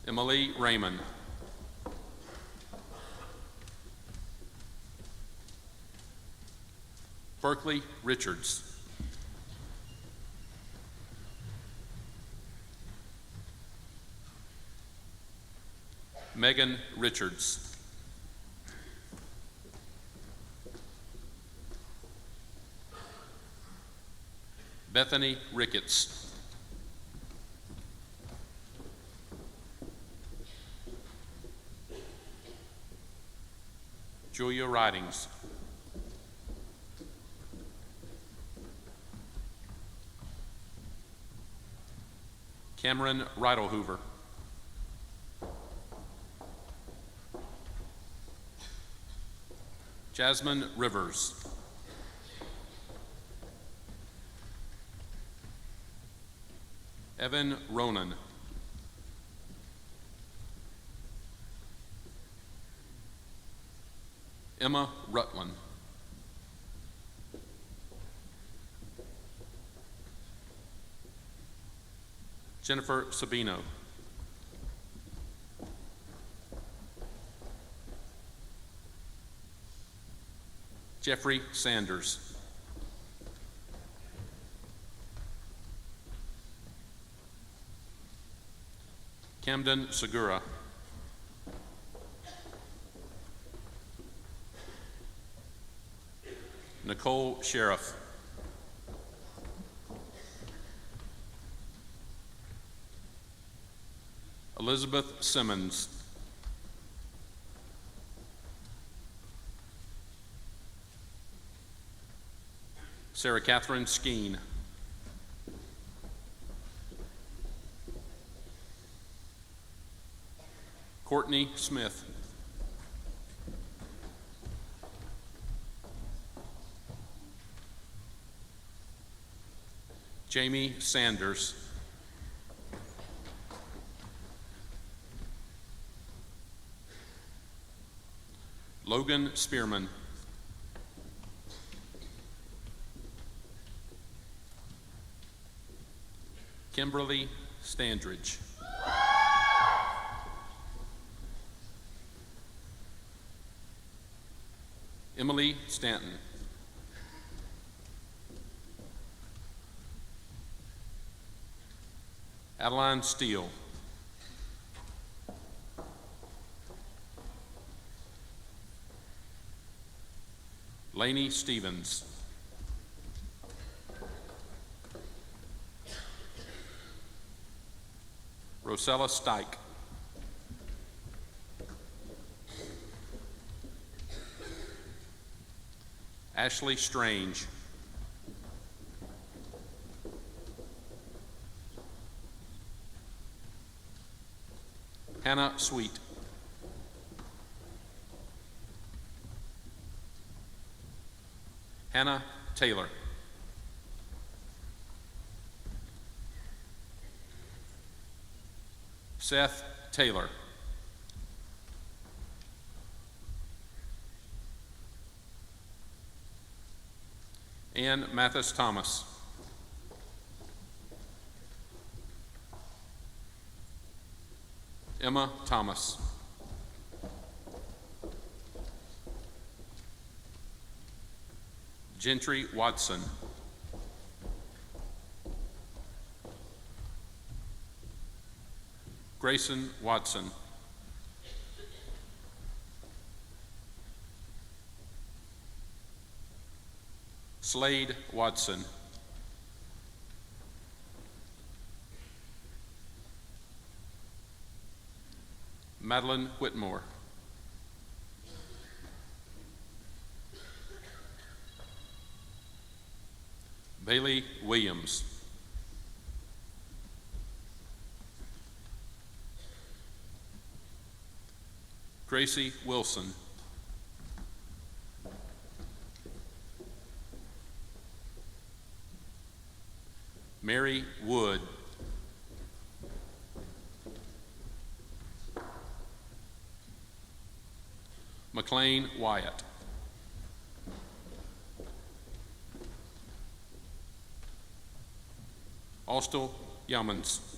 Emily Raymond. Berkeley Richards. Megan Richards. Bethany Ricketts. Julia Ridings. Cameron Ridelhoover. Jasmine Rivers. Evan Ronan. Emma Rutland. Jennifer Sabino. Jeffrey Sanders. Camden Segura. Nicole Sheriff. Elizabeth Simmons. Sarah Catherine Skeen. Courtney Smith. Jamie Sanders. Logan Spearman. Kimberly Standridge. Emily Stanton. Adeline Steele. Lainey Stevens. Rosella Stike. Ashley Strange. Hannah Sweet. Hannah Taylor. Seth Taylor. Ann Mathis Thomas. Emma Thomas. Gentry Watson. Grayson Watson. Slade Watson. Madeline Whitmore. Bailey Williams. Gracie Wilson. Mary Wood. McLean Wyatt. Austell Yamans.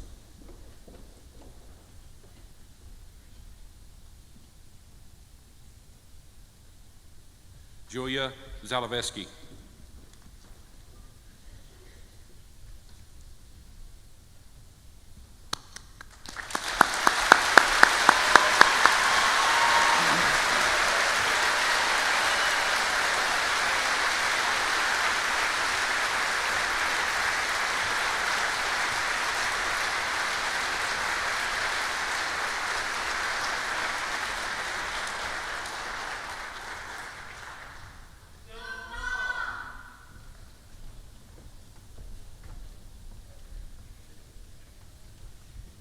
Julia Zalaveski.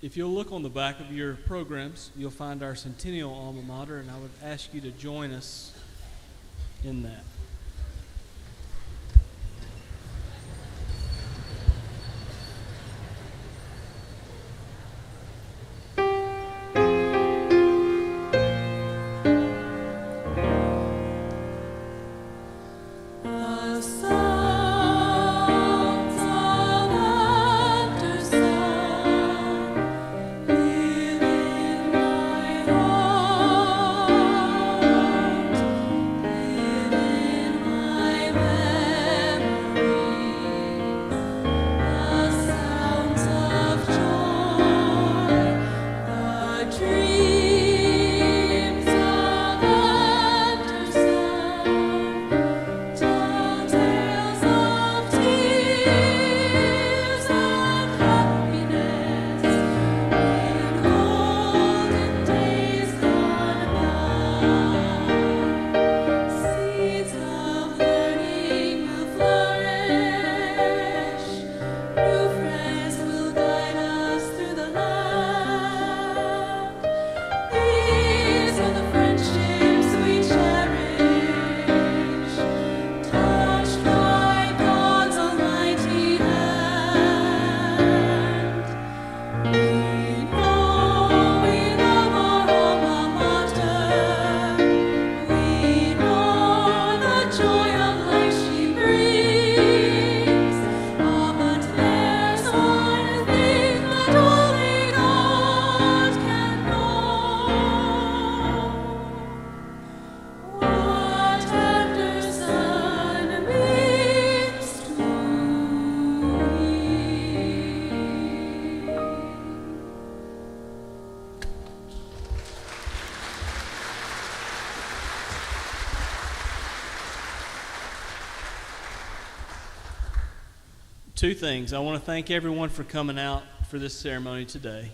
If you'll look on the back of your programs, you'll find our Centennial Alma Mater, and I would ask you to join us in that. Living two things. I want to thank everyone for coming out for this ceremony today.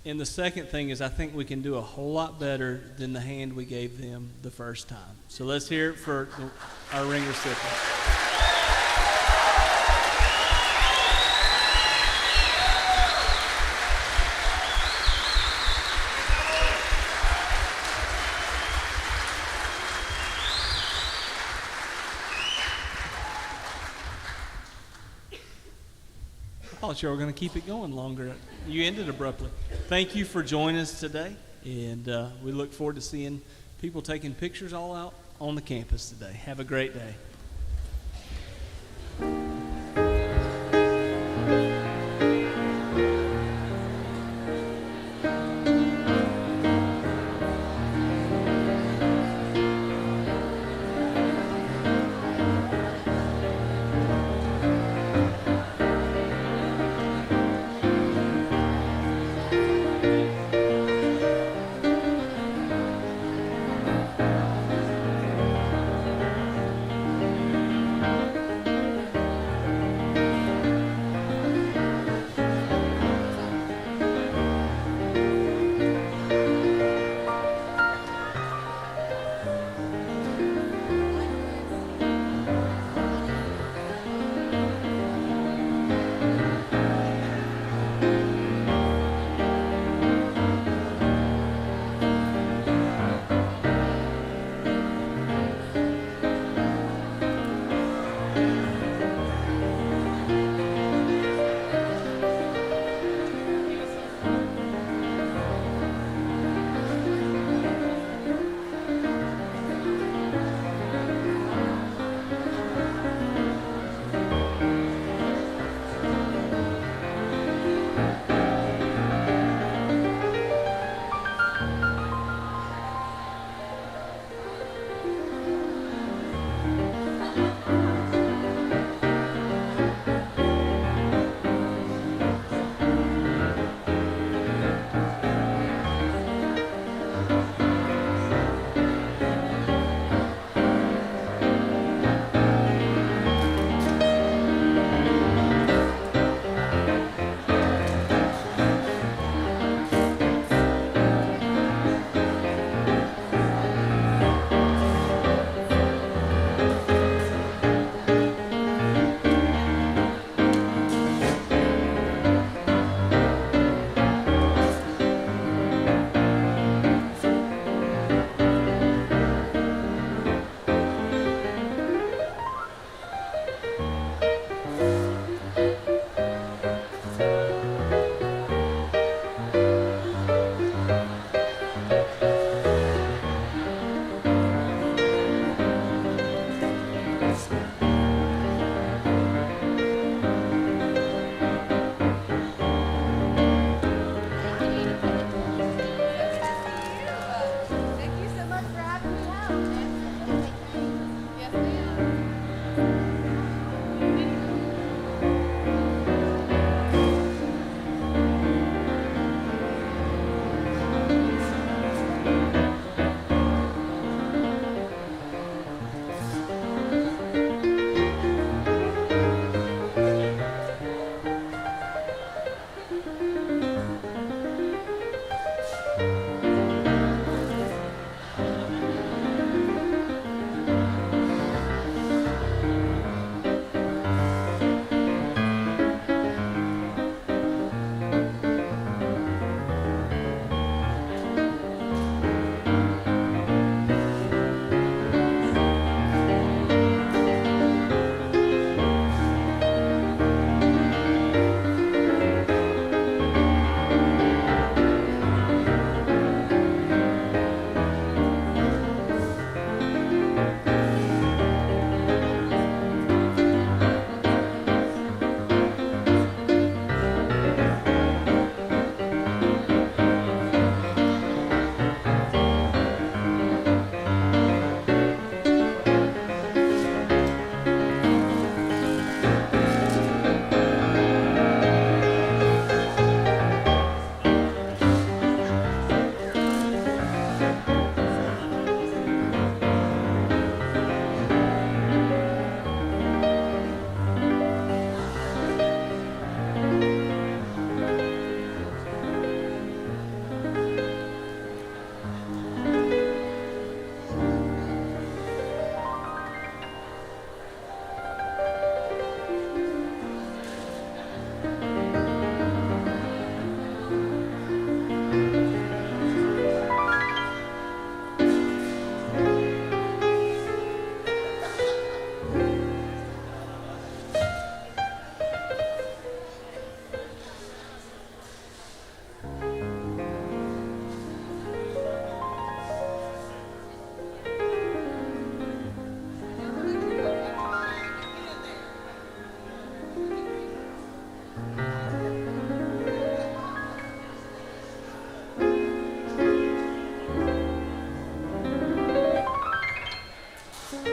And the second thing is I think we can do a whole lot better than the hand we gave them the first time. So let's hear it for our ring recipients. I thought you were going to keep it going longer. You ended abruptly. Thank you for joining us today, and we look forward to seeing people taking pictures all out on the campus today. Have a great day.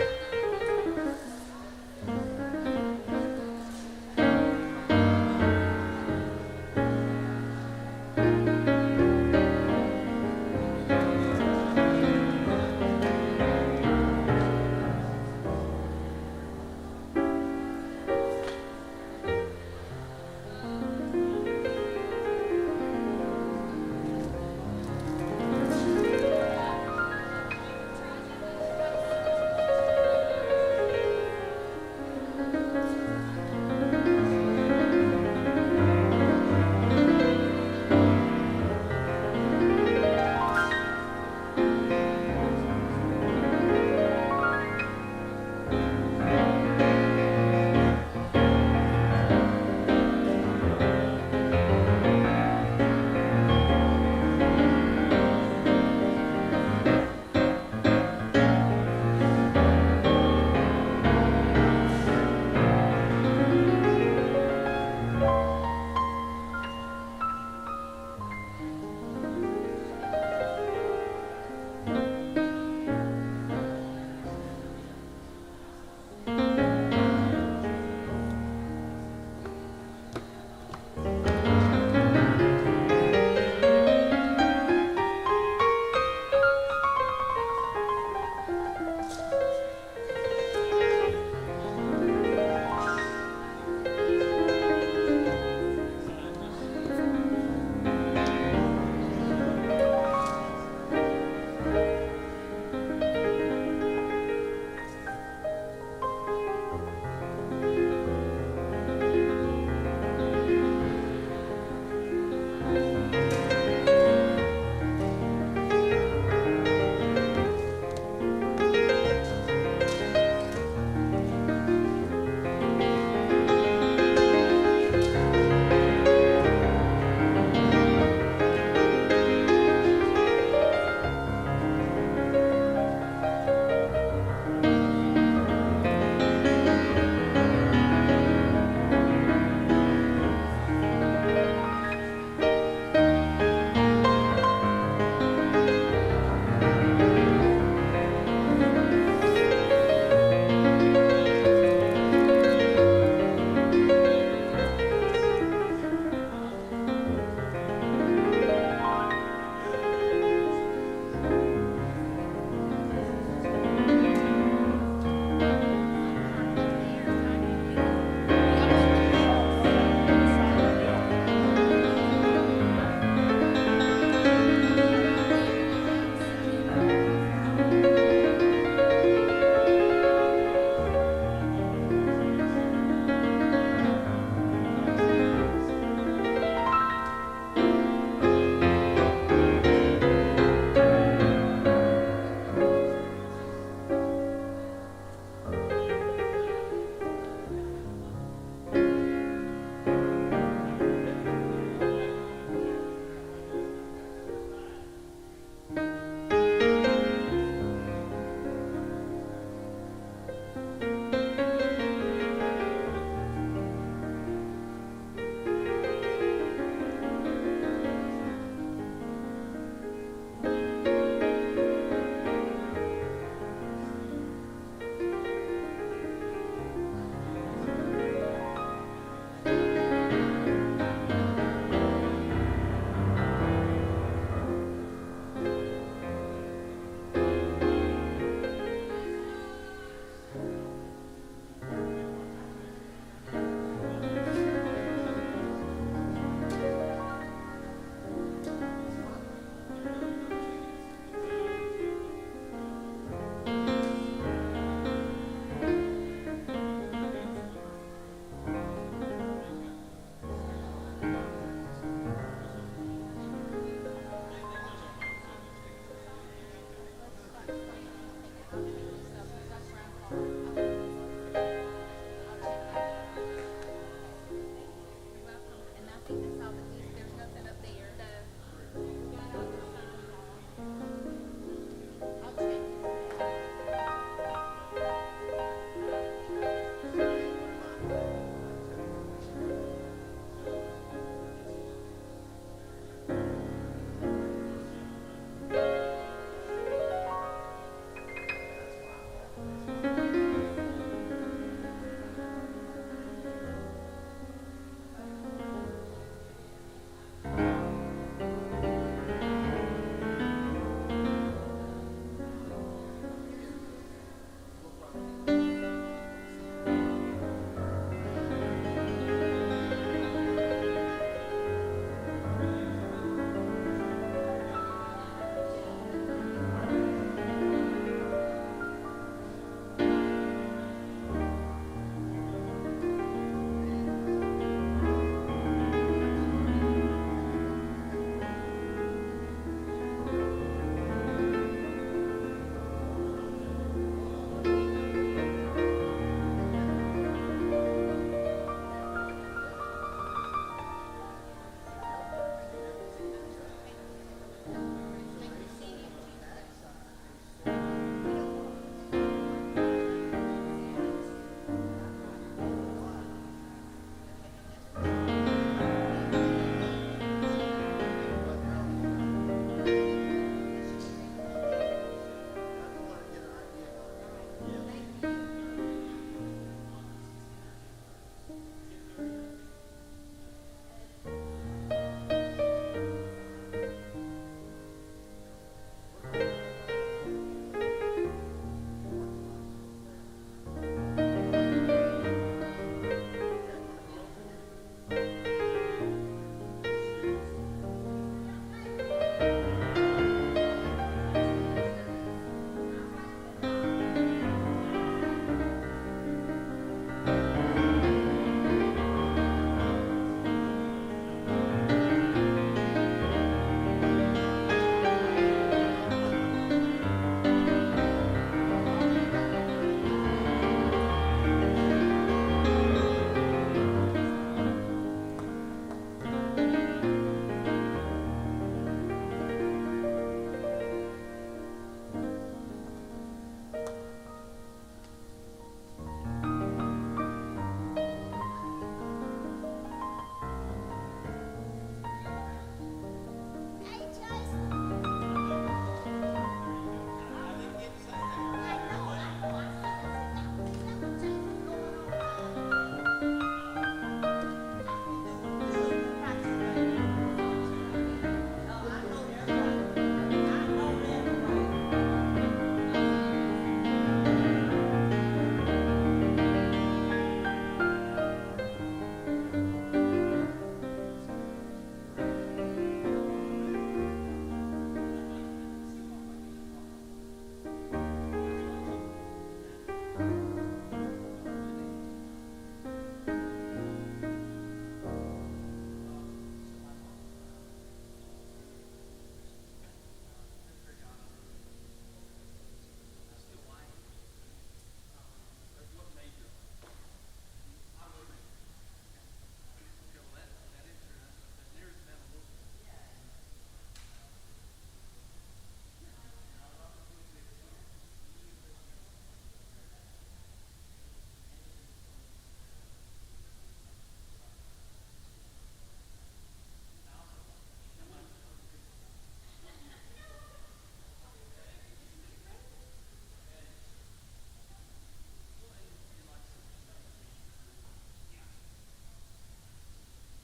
you.